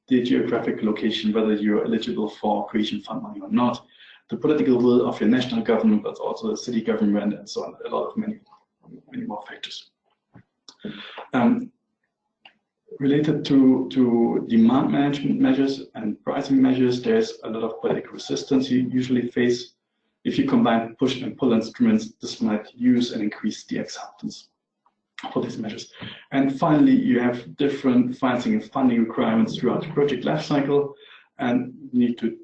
the geographic location, whether you're eligible for cohesion fund money or not, the political will of your national government, but also the city government, and so on. A lot of many more factors. Related to demand management measures and pricing measures, there's a lot of political resistance you usually face. If you combine push and pull instruments, this might use and increase the acceptance for these measures. And finally, you have different financing and funding requirements throughout the project lifecycle, and you need to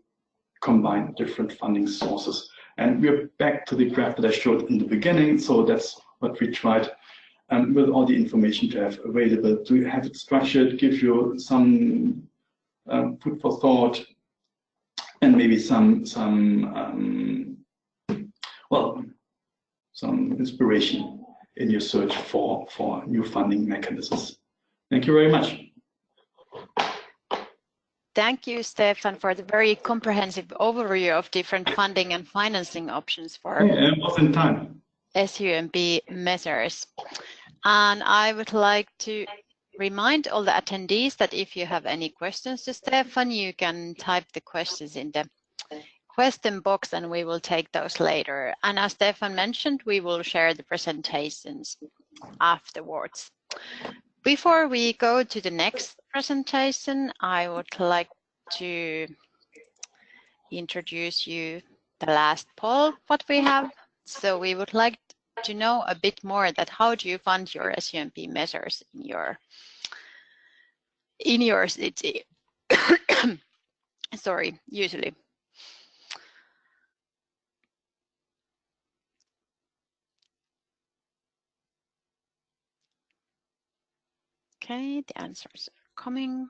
combine different funding sources. And we're back to the graph that I showed in the beginning, so that's what we tried with all the information to have available, to have it structured, give you some food for thought, and maybe some inspiration in your search for new funding mechanisms. Thank you very much. Thank you, Stefan, for the very comprehensive overview of different funding and financing options for It was in time. SUMP measures. And I would like to remind all the attendees that if you have any questions to Stefan, you can type the questions in the question box and we will take those later. And as Stefan mentioned, we will share the presentations afterwards. Before we go to the next presentation, I would like to introduce you the last poll what we have. So we would like to know a bit more that how do you fund your SUMP measures in your city? Sorry, usually. Okay, the answers are coming.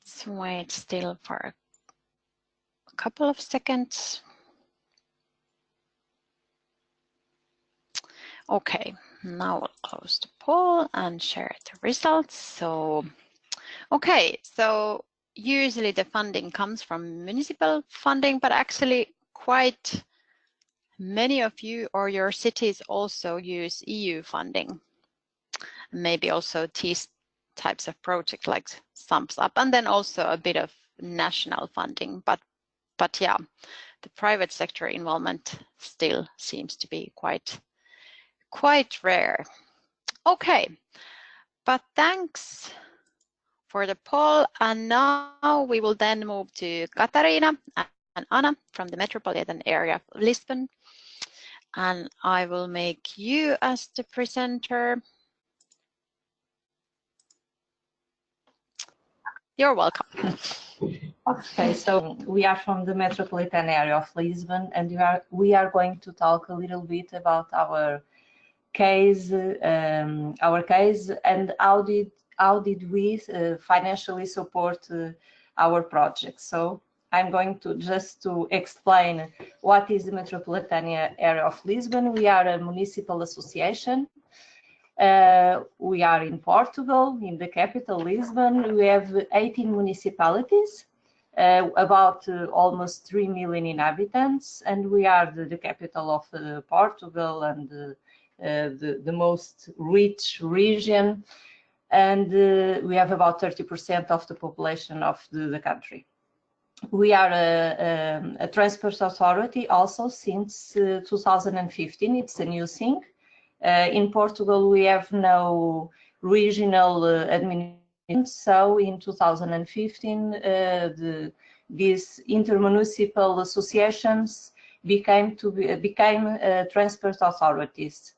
Let's wait still for a couple of seconds. Okay, now we'll close the poll and share the results. So, okay, so usually the funding comes from municipal funding, but actually quite many of you or your cities also use EU funding. Maybe also these types of projects like SUMPs-Up, and then also a bit of national funding. But yeah, the private sector involvement still seems to be quite rare. Okay, but thanks for the poll. And now we will then move to Katarina and Anna from the Metropolitan Area of Lisbon. And I will make you as the presenter. You're welcome. Okay, so we are from the Metropolitan Area of Lisbon, and we are going to talk a little bit about our case, and how did we financially support our project. So I'm going to just explain what is the Metropolitan Area of Lisbon. We are a municipal association. We are in Portugal, in the capital, Lisbon. We have 18 municipalities, about almost 3 million inhabitants, and we are the capital of Portugal and the most rich region, and we have about 30% of the population of the country. We are a transport authority also since 2015. It's a new thing. In Portugal, we have no regional administration, so in 2015, these intermunicipal associations became transport authorities.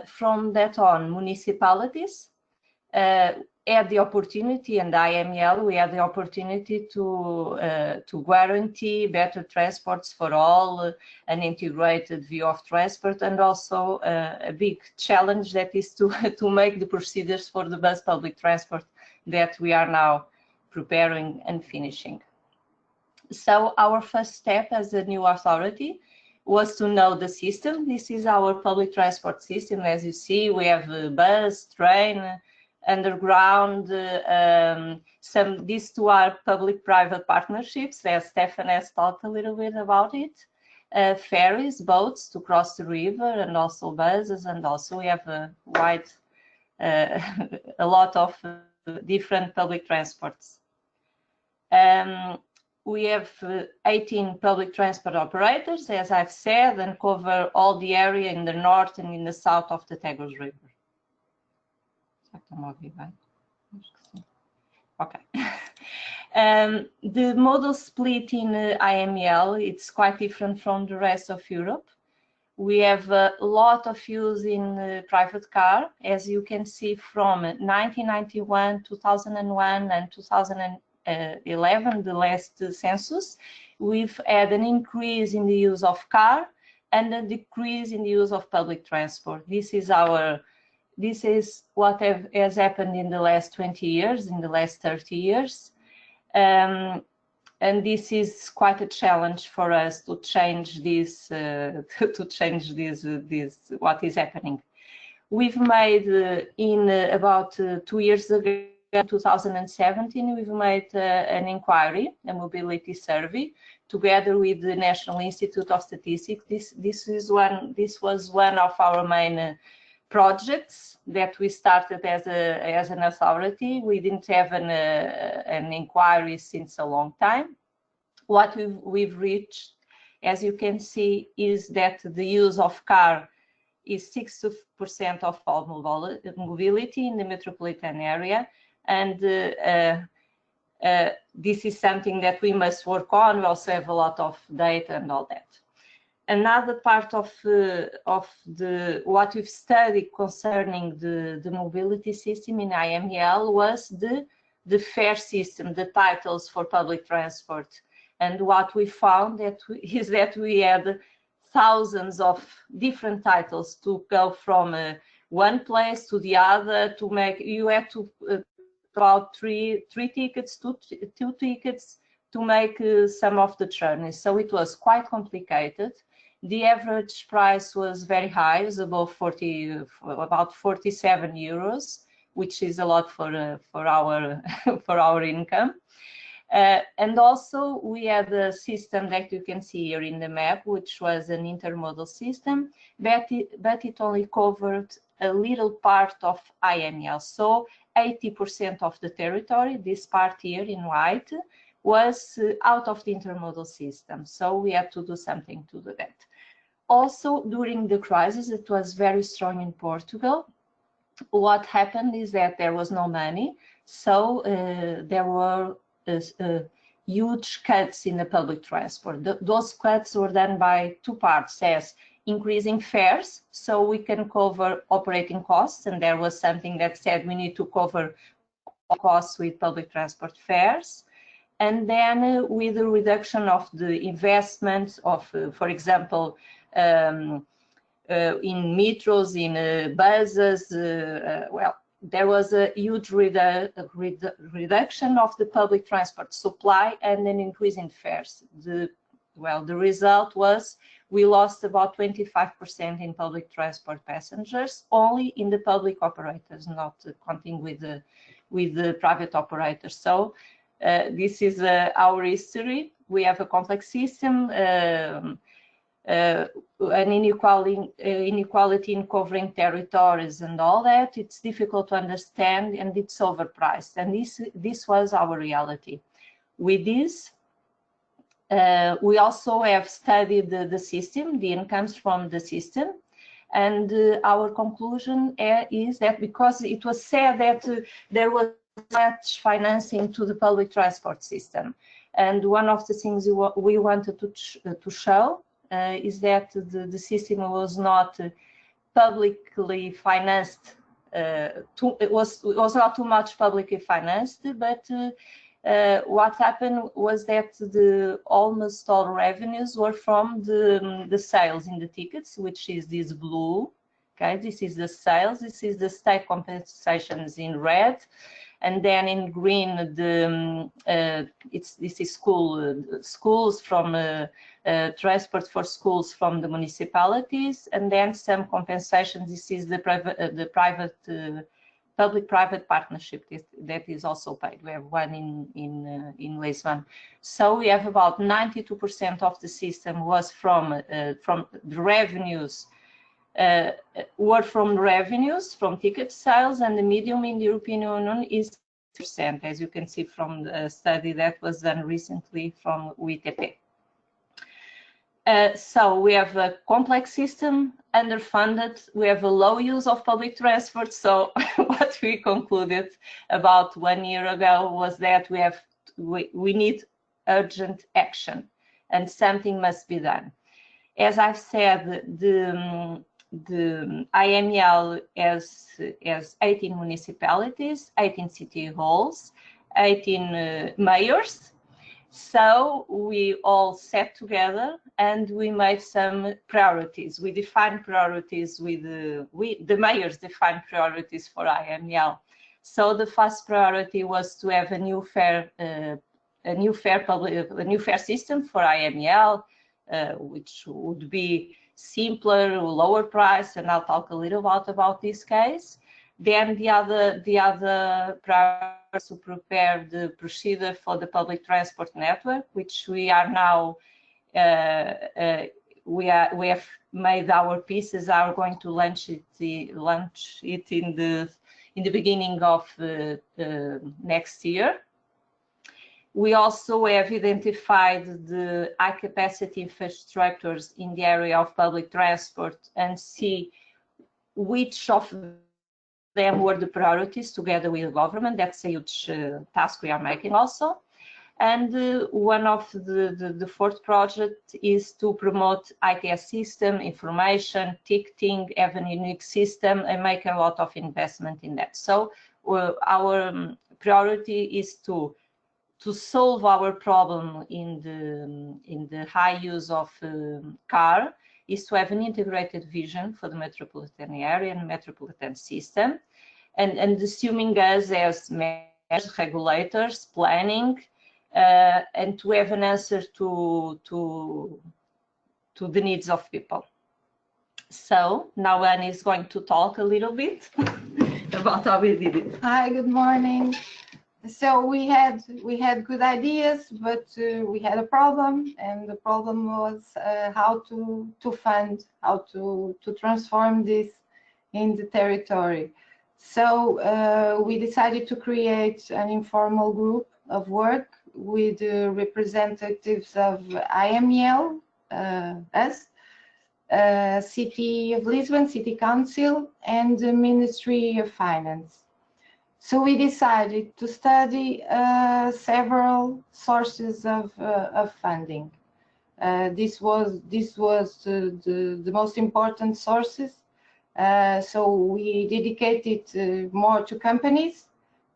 From that on, municipalities had the opportunity, and IML, we had the opportunity to guarantee better transports for all, an integrated view of transport, and also a big challenge that is to make the procedures for the bus public transport that we are now preparing and finishing. So our first step as a new authority was to know the system. This is our public transport system. As you see, we have bus, train, underground. These two are public-private partnerships, as Stefan has talked a little bit about it. Ferries, boats to cross the river, and also buses, and also we have a lot of different public transports. We have 18 public transport operators, as I've said, and cover all the area in the north and in the south of the Tagus River. Okay. The model split in IML, it's quite different from the rest of Europe. We have a lot of use in private car, as you can see from 1991, 2001, and 2011, the last census. We've had an increase in the use of car and a decrease in the use of public transport. This is what has happened in the last 20 years, in the last 30 years. And this is quite a challenge for us to change this, what is happening. We've made in about 2 years ago, 2017, we've made an inquiry, a mobility survey, together with the National Institute of Statistics. This was one of our main projects that we started as an authority. We didn't have an inquiry since a long time. What we've reached, as you can see, is that the use of car is 60% of all mobility in the metropolitan area, and this is something that we must work on. We also have a lot of data and all that. Another part of what we've studied concerning the mobility system in IML was the fare system, the titles for public transport. And what we found is that we had thousands of different titles to go from one place to the other. To make, you had to about three tickets, two tickets to make some of the journeys. So it was quite complicated. The average price was very high, it was above about 47 euros, which is a lot for our income. And also we had a system that you can see here in the map, which was an intermodal system, but it only covered a little part of IML. So 80% of the territory, this part here in white, was out of the intermodal system. So we had to do something to do that. Also, during the crisis, it was very strong in Portugal. What happened is that there was no money, so there were huge cuts in the public transport. Those cuts were done by two parts, as increasing fares, so we can cover operating costs, and there was something that said we need to cover costs with public transport fares. And then with the reduction of the investments of, for example, in metros, in buses, well, there was a huge reduction of the public transport supply and an increase in fares. The result was we lost about 25% in public transport passengers, only in the public operators, not counting with the private operators. So this is our history. We have a complex system, an inequality in covering territories and all that. It's difficult to understand, and it's overpriced. And this was our reality. With this, we also have studied the system, the incomes from the system, and our conclusion is that because it was said that there was much financing to the public transport system, and one of the things we wanted to show is that the system was not publicly financed it was not too much publicly financed, but what happened was that almost all revenues were from the sales in the tickets, which is this blue. Okay, this is the sales. This is the state compensations in red, and then in green this is schools from transport for schools from the municipalities, and then some compensations. This is the private public-private partnership that is also paid. We have one in Lisbon. So we have about 92% of the system was from the revenues. Were from revenues from ticket sales, and the medium in the European Union is 6%, as you can see from the study that was done recently from UITP. So we have a complex system, underfunded. We have a low use of public transport. So what we concluded about 1 year ago was that we need urgent action, and something must be done. As I've said, the IML has 18 municipalities, 18 city halls, 18 mayors. So we all sat together and we made some priorities. We defined priorities with the mayors defined priorities for IML. So the first priority was to have a new fare system for IML, which would be simpler, lower price, and I'll talk a little bit about this case. Then the other priority is to prepare the procedure for the public transport network, which we are now we have made our pieces. Are going to launch it in the beginning of next year. We also have identified the high capacity infrastructures in the area of public transport and see which of them were the priorities together with the government. That's a huge task we are making also. And one of the fourth project is to promote ITS system, information, ticketing, have a unique system, and make a lot of investment in that. So our priority is to solve our problem in the high use of car, is to have an integrated vision for the metropolitan area and metropolitan system, and assuming us as regulators, planning, and to have an answer to the needs of people. So now Annie is going to talk a little bit about how we did it. Hi, good morning. So we had good ideas, but we had a problem, and the problem was how to fund, how to transform this in the territory. So we decided to create an informal group of work with representatives of IML, us, City of Lisbon, City Council, and the Ministry of Finance. So we decided to study several sources of funding. This was the most important sources. So we dedicated more to companies,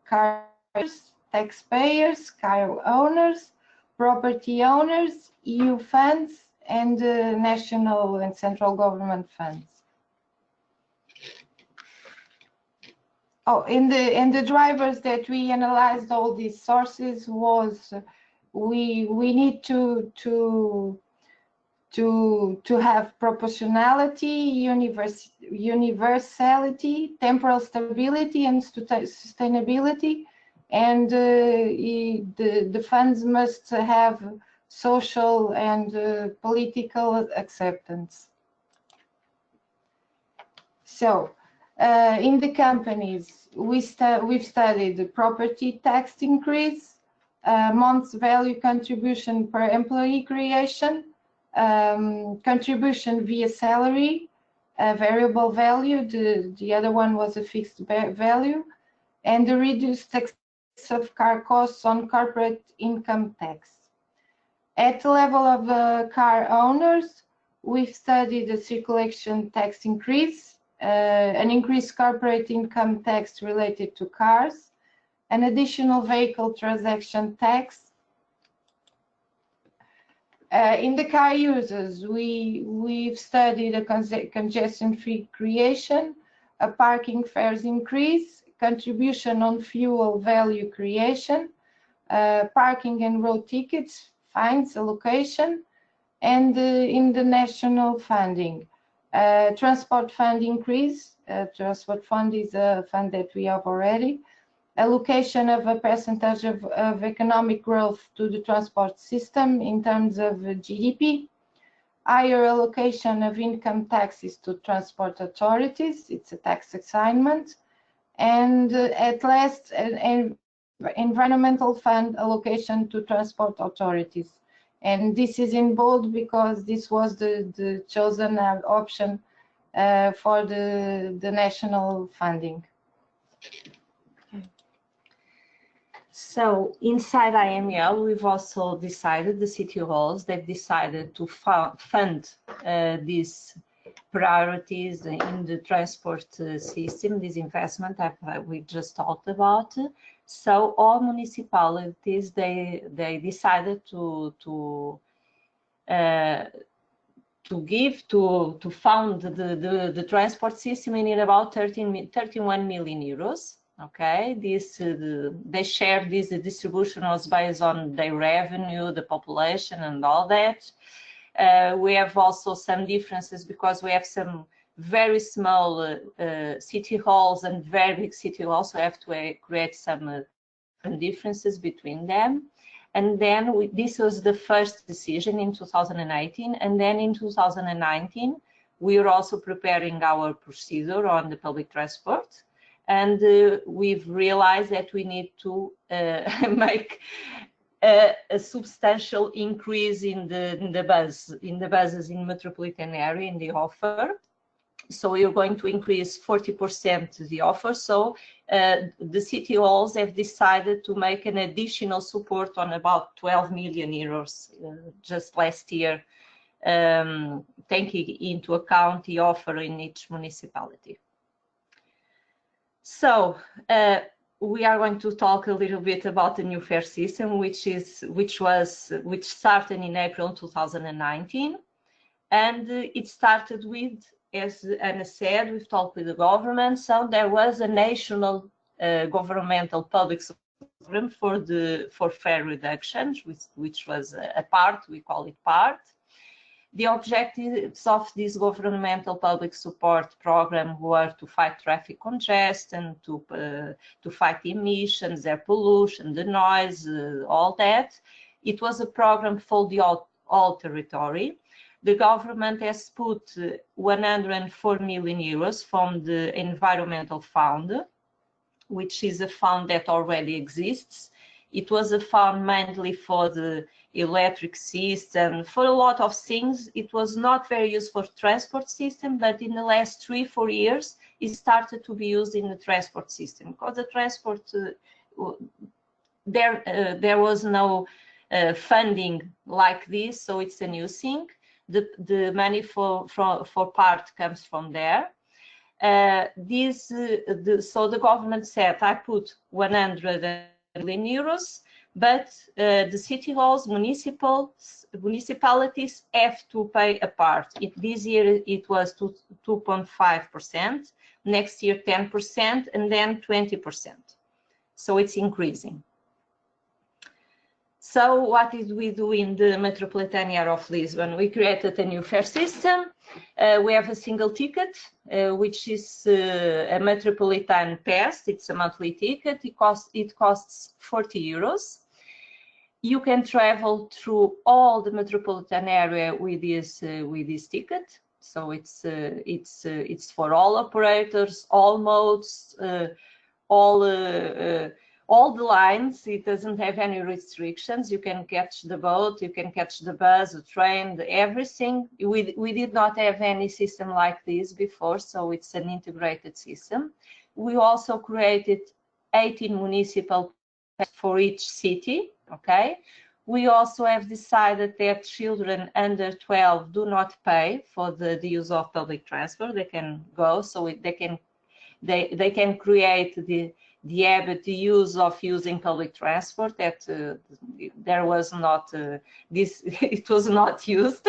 car owners, taxpayers, car owners, property owners, EU funds, and national and central government funds. Oh, and the drivers that we analyzed all these sources was we need to have proportionality, universality, temporal stability, and sustainability, and the funds must have social and political acceptance. So. In the companies, we've studied the property tax increase, month's value contribution per employee creation, contribution via salary, variable value, the other one was a fixed value, and the reduced tax of car costs on corporate income tax. At the level of car owners, we've studied the circulation tax increase, an increased corporate income tax related to cars, an additional vehicle transaction tax. In the car users, we've studied a congestion-free creation, a parking fares increase, contribution on fuel value creation, parking and road tickets, fines allocation, and in the national funding, transport fund increase. Transport fund is a fund that we have already. Allocation of a percentage of economic growth to the transport system in terms of GDP. Higher allocation of income taxes to transport authorities. It's a tax assignment. And at last, an environmental fund allocation to transport authorities. And this is in bold because this was the chosen option for the national funding. So inside IML, we've also decided, the city halls, they've decided to fund these priorities in the transport system, this investment that we just talked about. So all municipalities, they decided to fund the transport system in about 31 million euros. Okay, they share this distribution was based on their revenue, the population, and all that. We have also some differences because we have some very small city halls and very big city halls, so we have to create some differences between them. And then this was the first decision in 2018, and then in 2019 we are also preparing our procedure on the public transport. And we've realized that we need to make a substantial increase in the buses in metropolitan area in the offer. So we are going to increase 40% the offer. So the city halls have decided to make an additional support on about 12 million euros just last year, taking into account the offer in each municipality. So we are going to talk a little bit about the new fare system, which started in April 2019, and it started with, as Anna said, we've talked with the government. So there was a national governmental public program for fare reductions, which was a part, we call it part. The objectives of this governmental public support program were to fight traffic congestion, to fight emissions, air pollution, the noise, all that. It was a program for the all territory. The government has put 104 million euros from the environmental fund, which is a fund that already exists. It was a fund mainly for the electric system, for a lot of things. It was not very used for transport system, but in the last 3-4 years, it started to be used in the transport system, because the transport, there was no funding like this, so it's a new thing. The money for part comes from there. So the government said, I put 100 million euros, but the city halls, municipalities have to pay a part. This year it was 2.5%, next year 10%, and then 20%. So it's increasing. So what did we do in the Metropolitan Area of Lisbon? We created a new fare system. We have a single ticket, which is a Metropolitan Pass. It's a monthly ticket. It costs 40 euros. You can travel through all the Metropolitan Area with this ticket. So it's for all operators, all modes, all the lines. It doesn't have any restrictions. You can catch the boat, you can catch the bus, the train, everything. We did not have any system like this before, so it's an integrated system. We also created 18 municipal for each city. Okay, We also have decided that children under 12 do not pay for the use of public transport. They can go, so they can create the habit, the use of using public transport. That there was not this, it was not used.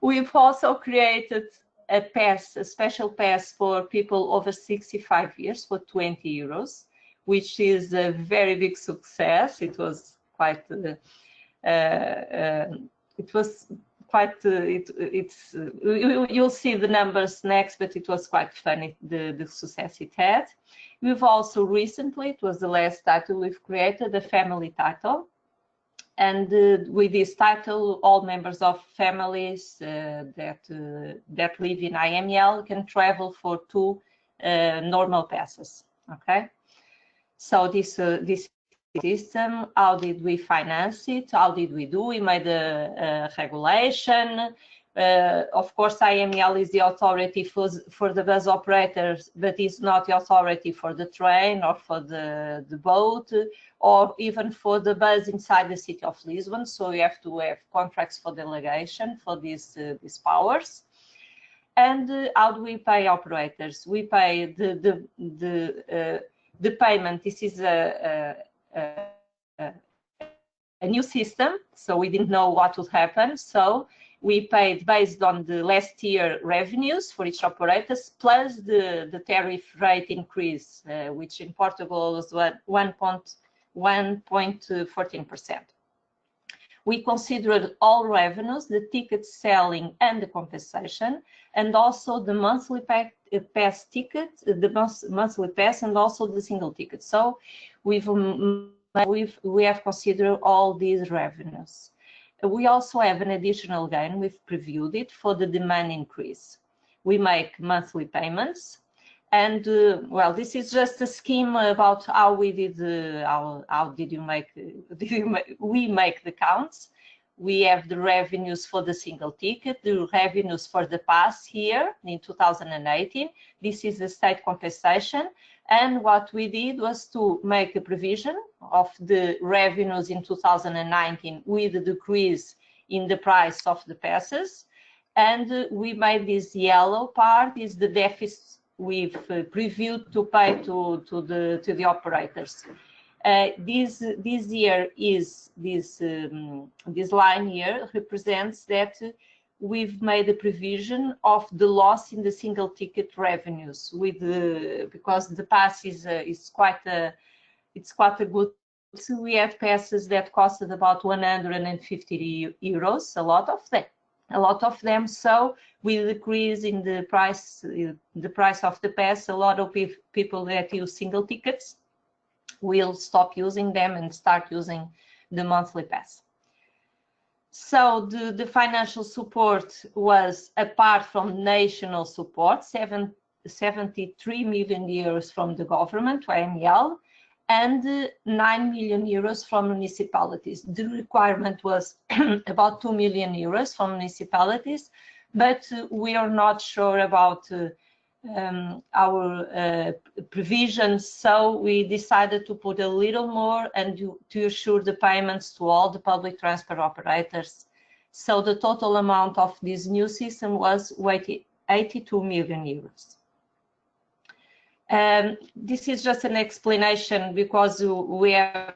We've also created a pass, a special pass for people over 65 years for 20 euros, which is a very big success. It was quite. It was quite. You'll see the numbers next, but it was quite funny the success it had. We've also recently, it was the last title we've created, a family title. And with this title, all members of families that live in IML can travel for 2 normal passes. Okay, so this system, how did we finance it? How did we do? We made a regulation. Of course, IML is the authority for the bus operators, but it's not the authority for the train or for the boat, or even for the bus inside the city of Lisbon. So we have to have contracts for delegation for these powers. And how do we pay operators? We pay the payment. This is a new system, so we didn't know what would happen. So we paid based on the last year revenues for each operators, plus the tariff rate increase, which in Portugal was 1.14%. We considered all revenues, the ticket selling and the compensation, and also the monthly pass ticket, the monthly pass, and also the single ticket. So we have considered all these revenues. We also have an additional gain. We've previewed it for the demand increase. We make monthly payments, and well, this is just a scheme about how we did. How did you make? We make the counts. We have the revenues for the single ticket, the revenues for the pass here in 2018. This is the state compensation. And what we did was to make a provision of the revenues in 2019 with a decrease in the price of the passes. And we made this yellow part is the deficit we've previewed to pay to the operators. This year is this line here represents that we've made a provision of the loss in the single ticket revenues with because the pass is quite a good. So we have passes that costed about 150 euros, a lot of them. So with the decrease in the price of the pass, a lot of people that use single tickets will stop using them and start using the monthly pass. So the financial support was, apart from national support, 73 million euros from the government, IML, and 9 million euros from municipalities. The requirement was about 2 million euros from municipalities, but we are not sure about our provisions, so we decided to put a little more and to assure the payments to all the public transport operators. So the total amount of this new system was 82 million euros. This is just an explanation because we have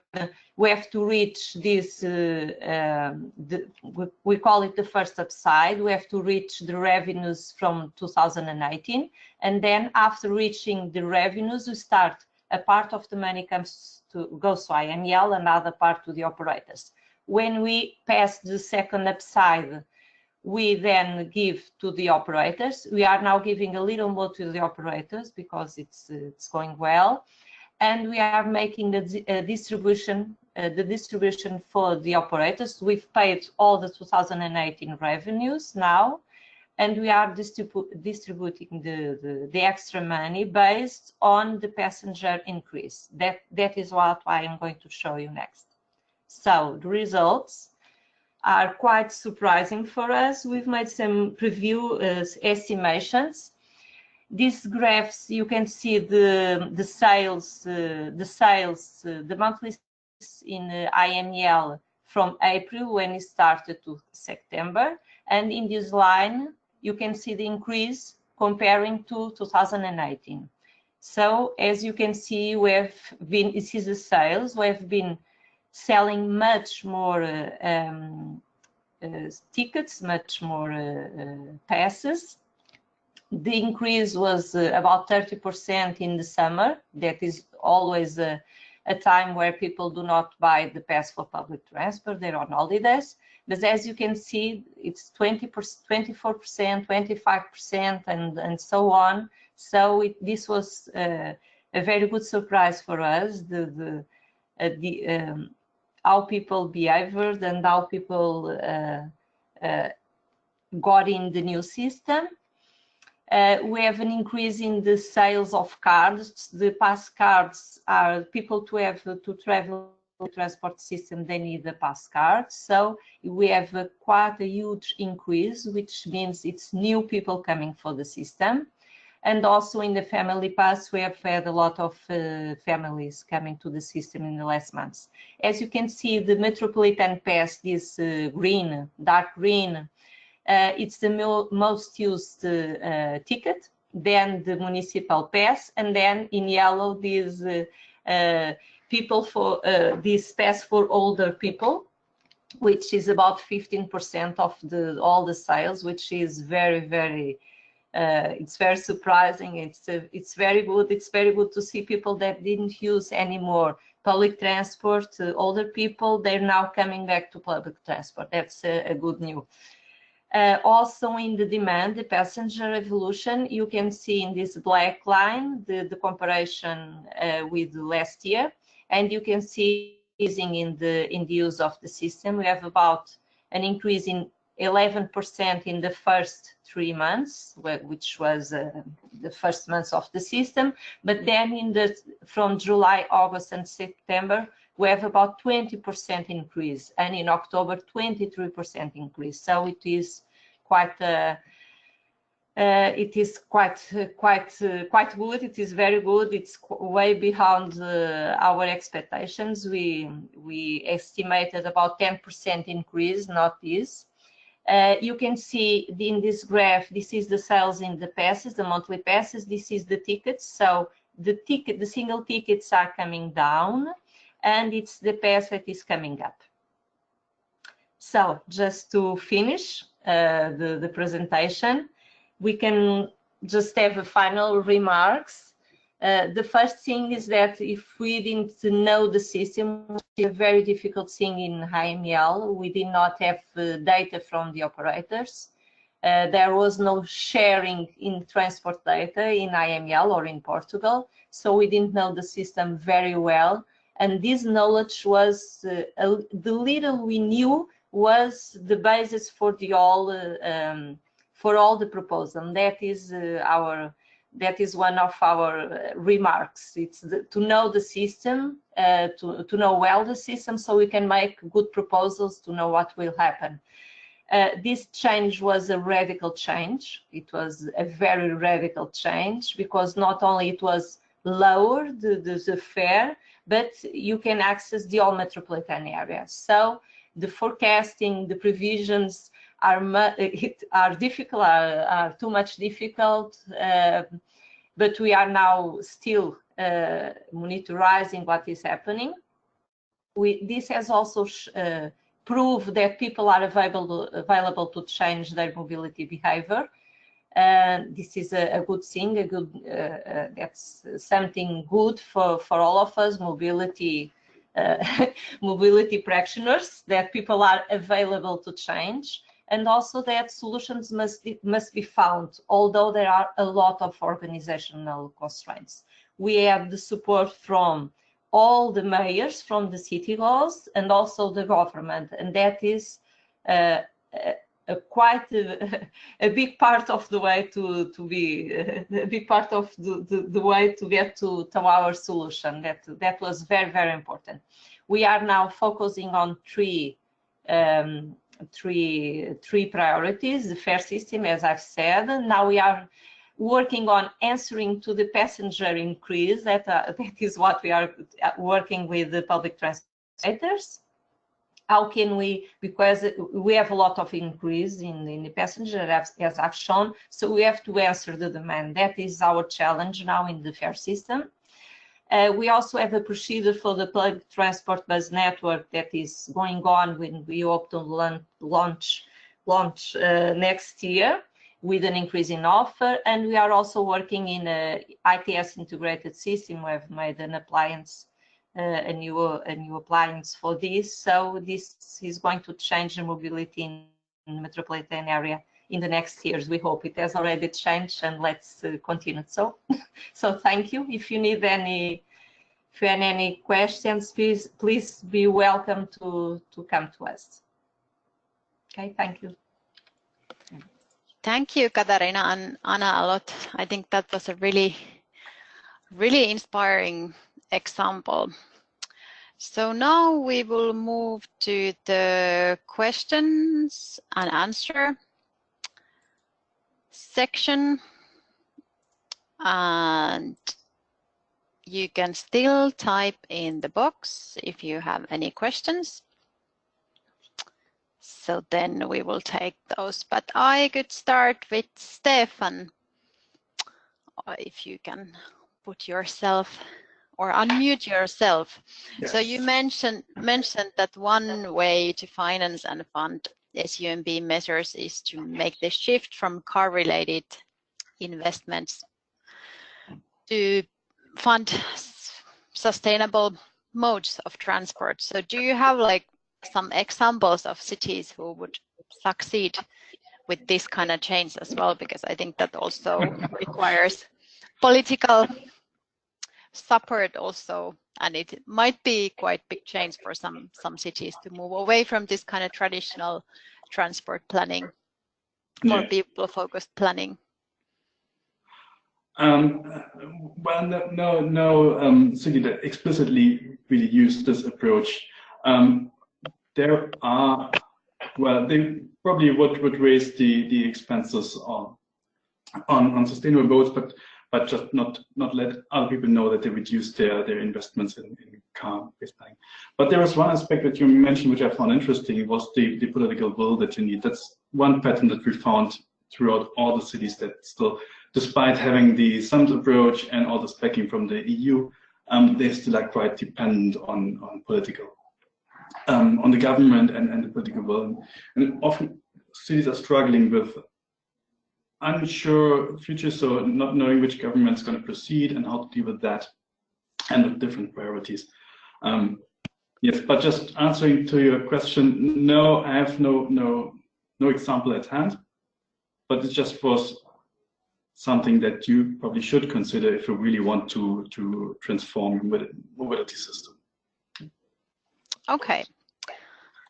to reach this, we call it the first upside. We have to reach the revenues from 2018, and then after reaching the revenues, we start, a part of the money goes to IML, another part to the operators. When we pass the second upside, we then give to the operators. We are now giving a little more to the operators because it's going well, and we are making the distribution for the operators. We've paid all the 2018 revenues now, and we are distributing the extra money based on the passenger increase. That is what I am going to show you next. So the results are quite surprising for us. We've made some preview estimations. These graphs, you can see the monthly in IML from April when it started to September. And in this line, you can see the increase comparing to 2018. So as you can see, we have been, this is the sales, we have been selling much more tickets, much more passes. The increase was about 30% in the summer. That is always a time where people do not buy the pass for public transport, they're on holidays. But as you can see, it's 20%, 24%, 25%, and so on. So this was a very good surprise for us, how people behaved and how people got in the new system. We have an increase in the sales of cards. The pass cards are people to travel transport system, they need the pass card. So we have quite a huge increase, which means it's new people coming for the system. And also in the family pass, we have had a lot of families coming to the system in the last months. As you can see, the Metropolitan Pass, this green, dark green, it's the most used ticket, then the municipal pass, and then in yellow, these people for this pass for older people, which is about 15% of all the sales, which is very, very, it's very surprising. It's very good. It's very good to see people that didn't use anymore public transport, older people, they're now coming back to public transport. That's a good news. Also in the demand, the passenger evolution, you can see in this black line the comparison with last year, and you can see in the use of the system. We have about an increase in 11% in the first 3 months, which was the first months of the system, but then from July, August, and September, we have about 20% increase, and in October 23% increase. So it is quite quite good. It is very good. It's way beyond our expectations. We estimated about 10% increase, not this. You can see in this graph, this is the sales in the passes, the monthly passes. This is the tickets. So the single tickets are coming down, and it's the pass that is coming up. So just to finish the presentation, we can just have a final remarks. The first thing is that if we didn't know the system, it's a very difficult thing in IML. We did not have data from the operators. There was no sharing in transport data in IML or in Portugal, so we didn't know the system very well. And this knowledge was, the little we knew was the basis for all the proposal. That is one of our remarks. It's to know the system, to know well the system, so we can make good proposals to know what will happen. This change was a radical change. It was a very radical change, because not only it was lower the fare, but you can access the whole metropolitan area. So the forecasting, the provisions are difficult, are too much difficult, but we are now still monitoring what is happening. This has also proved that people are available to change their mobility behavior. This is a good thing, that's something good for all of us, mobility practitioners, that people are available to change, and also that solutions must be found, although there are a lot of organizational constraints. We have the support from all the mayors, from the city laws, and also the government, and that is quite a big part of the way to get to our solution. That was very, very important. We are now focusing on three priorities: the fare system, as I've said. Now we are working on answering to the passenger increase. That is what we are working with the public transporters. how can we, because we have a lot of increase in the passenger, as I've shown, so we have to answer the demand. That is our challenge now in the fare system. We also have a procedure for the public transport bus network that is going on when we hope to launch next year with an increase in offer. And we are also working in a ITS integrated system. We have made an appliance, a new appliance for this. So this is going to change the mobility in the metropolitan area in the next years. We hope it has already changed, and let's continue. So thank you. If you need any questions, please be welcome to come to us. Okay, thank you. Thank you, Katarina and Anna, a lot. I think that was a really inspiring example. So now we will move to the questions and answer section, and you can still type in the box if you have any questions. So then we will take those, but I could start with Stefan. If you can put yourself or unmute yourself. Yes. So you mentioned that one way to finance and fund SUMP measures is to make the shift from car-related investments to fund sustainable modes of transport. So do you have like some examples of cities who would succeed with this kind of change as well? Because I think that also requires political support also, and it might be quite big change for some cities to move away from this kind of traditional transport planning, more people-focused planning. Well, no city that explicitly really used this approach. There are, well, they probably would raise the expenses on sustainable boats, but just not let other people know that they reduce their investments in car-based planning. But there was one aspect that you mentioned which I found interesting, was the political will that you need. That's one pattern that we found throughout all the cities, that still, despite having the SUMPs approach and all this backing from the EU, they still are quite dependent on political, on the government and the political will. And often cities are struggling with unsure future, so not knowing which government is going to proceed and how to deal with that and with different priorities. Yes, but just answering to your question, no, I have no example at hand, but it just was something that you probably should consider if you really want to transform mobility system. Okay,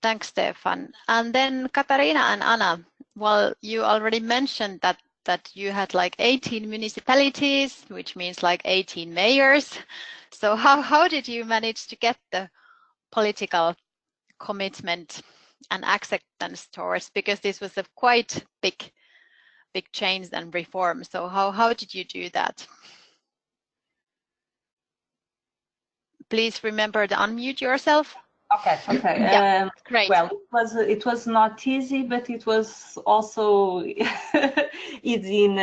thanks, Stefan. And then Katarina and Anna, well, you already mentioned that you had like 18 municipalities, which means like 18 mayors. So how did you manage to get the political commitment and acceptance towards, because this was a quite big change and reform. So how did you do that? Please remember to unmute yourself. Okay. Yeah, great. Well, it was not easy, but it was also easy in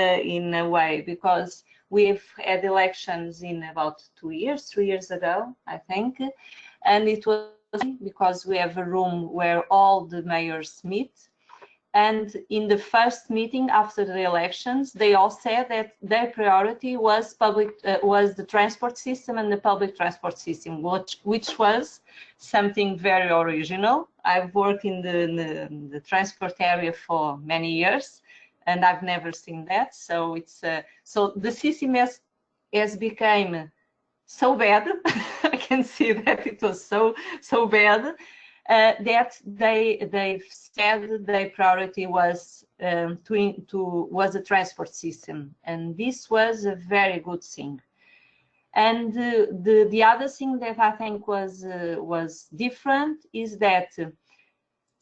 a way, because we've had elections in about 3 years ago, I think, and it was because we have a room where all the mayors meet. And in the first meeting after the elections, they all said that their priority was was the transport system and the public transport system, which was something very original. I've worked in the transport area for many years, and I've never seen that. So it's so the system has become so bad. I can see that it was so bad. That they've said their priority was was a transport system, and this was a very good thing. And the other thing that I think was different is that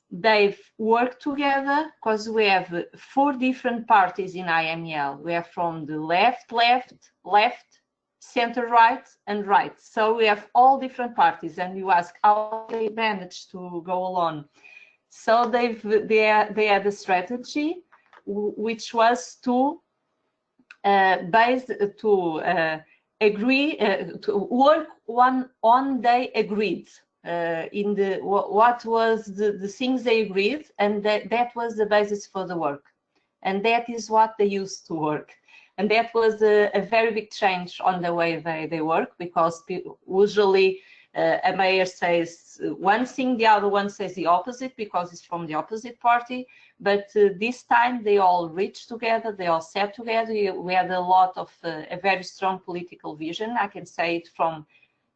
they've worked together, because we have 4 different parties in IML. We have from the left, center right and right. So we have all different parties, and you ask how they managed to go along. So they had a strategy which was to agree to work on they agreed in the what was the things they agreed, and that was the basis for the work, and that is what they used to work. And that was a very big change on the way they work, because usually a mayor says one thing, the other one says the opposite, because it's from the opposite party. But this time they all reached together, they all sat together. We had a lot of a very strong political vision. I can say it from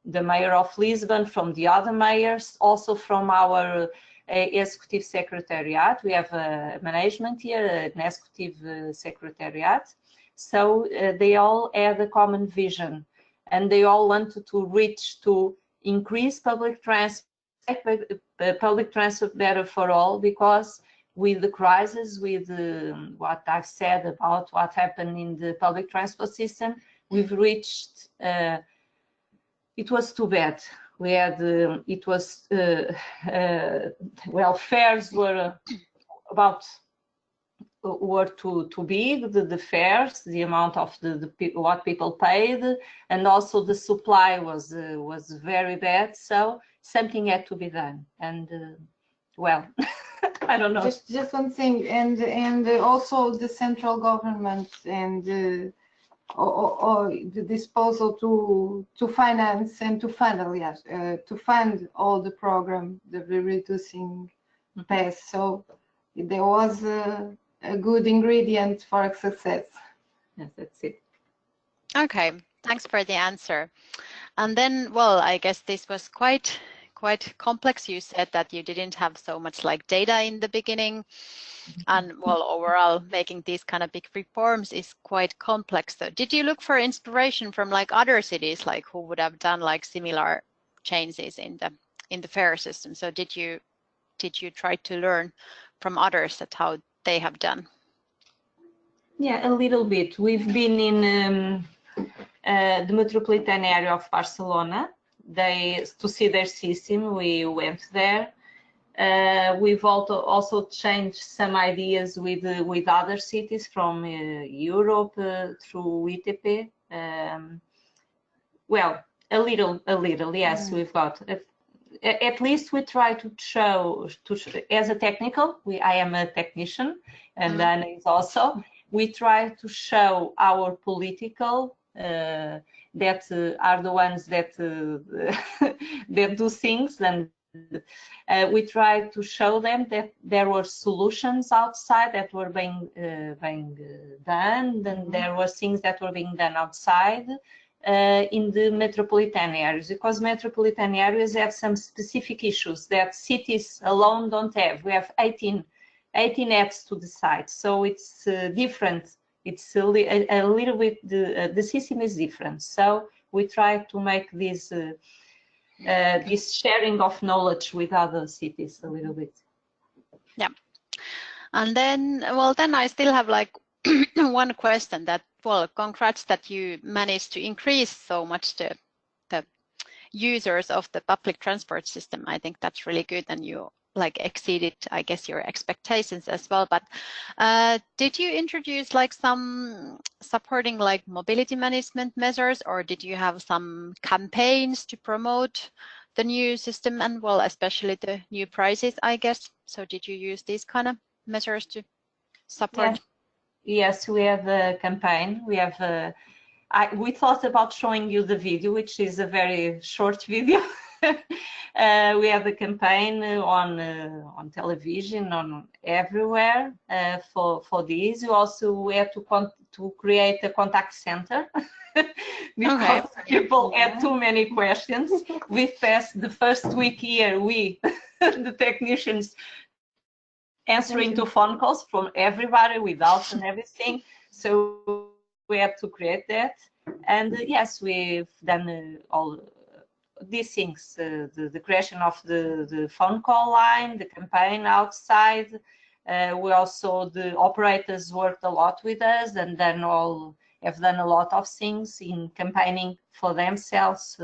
the mayor of Lisbon, from the other mayors, also from our executive secretariat. We have a management here, an executive secretariat. So they all had a common vision, and they all wanted to reach to increase public transport better for all, because with the crisis, with what I've said about what happened in the public transport system, we've reached, it was too bad. We had, it was, well, fares were about, were too big, the fares, the amount of what people paid, and also the supply was very bad. So something had to be done, and well, I don't know. Just one thing, and also the central government and or the disposal to finance and to fund, to fund all the program, the reducing pass. So there was a good ingredient for success. Yes, that's it. Okay, thanks for the answer. And then, well, I guess this was quite complex. You said that you didn't have so much like data in the beginning, and well, overall making these kind of big reforms is quite complex. So did you look for inspiration from like other cities, like who would have done like similar changes in the fare system? So did you try to learn from others that how they have done? Yeah, a little bit. We've been in the metropolitan area of Barcelona. To see their system, we went there. We've also changed some ideas with other cities from Europe through ITP. Well, a little, yes. We've got. At least we try to show as a technical. I am a technician, and Anna is also. We try to show our political that are the ones that that do things, and we try to show them that there were solutions outside that were being done, and there were things that were being done outside in the metropolitan areas, because metropolitan areas have some specific issues that cities alone don't have. We have 18 apps to decide, so it's different. It's a little bit, the system is different. So we try to make this this sharing of knowledge with other cities a little bit. Yeah. And then, well, then I still have like one question that, well, congrats that you managed to increase so much the users of the public transport system. I think that's really good, and you like exceeded, I guess, your expectations as well. But did you introduce like some supporting like mobility management measures, or did you have some campaigns to promote the new system and, well, especially the new prices, I guess? So did you use these kind of measures to support? Yes, we have a campaign. We have we thought about showing you the video, which is a very short video. We have a campaign on television, on everywhere for this. We have to create a contact center because people had too many questions. We passed the first week here, the technicians, answering to phone calls from everybody with doubts and everything. So we have to create that. And yes, we've done all these things, the creation of the phone call line, the campaign outside. We also, the operators worked a lot with us, and then all have done a lot of things in campaigning for themselves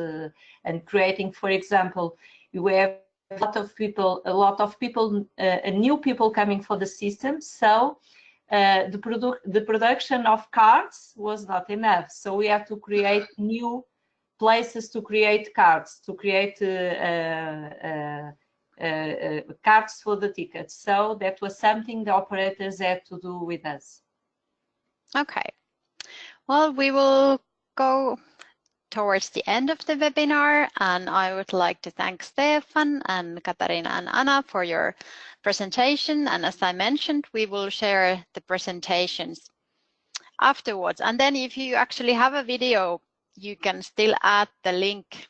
and creating, for example, you have a lot of people, new people coming for the system. So the production of cards was not enough. So we have to create new places to create cards, to create cards for the tickets. So that was something the operators had to do with us. Okay. Well, we will go towards the end of the webinar, and I would like to thank Stefan and Katarina and Anna for your presentation. And as I mentioned, we will share the presentations afterwards. And then if you actually have a video, you can still add the link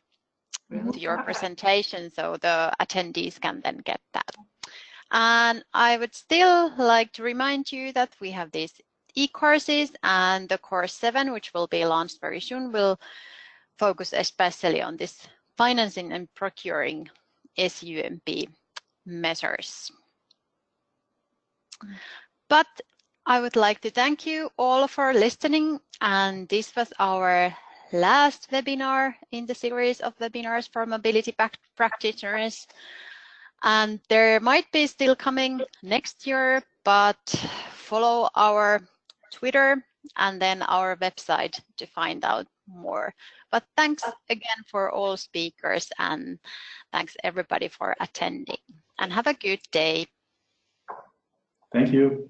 to your presentation so the attendees can then get that. And I would still like to remind you that we have these e-courses, and the course 7, which will be launched very soon, will focus especially on this financing and procuring SUMP measures. But I would like to thank you all for listening, and this was our last webinar in the series of webinars for mobility practitioners. And there might be still coming next year, but follow our Twitter and then our website to find out more. But thanks again for all speakers, and thanks everybody for attending, and have a good day. Thank you.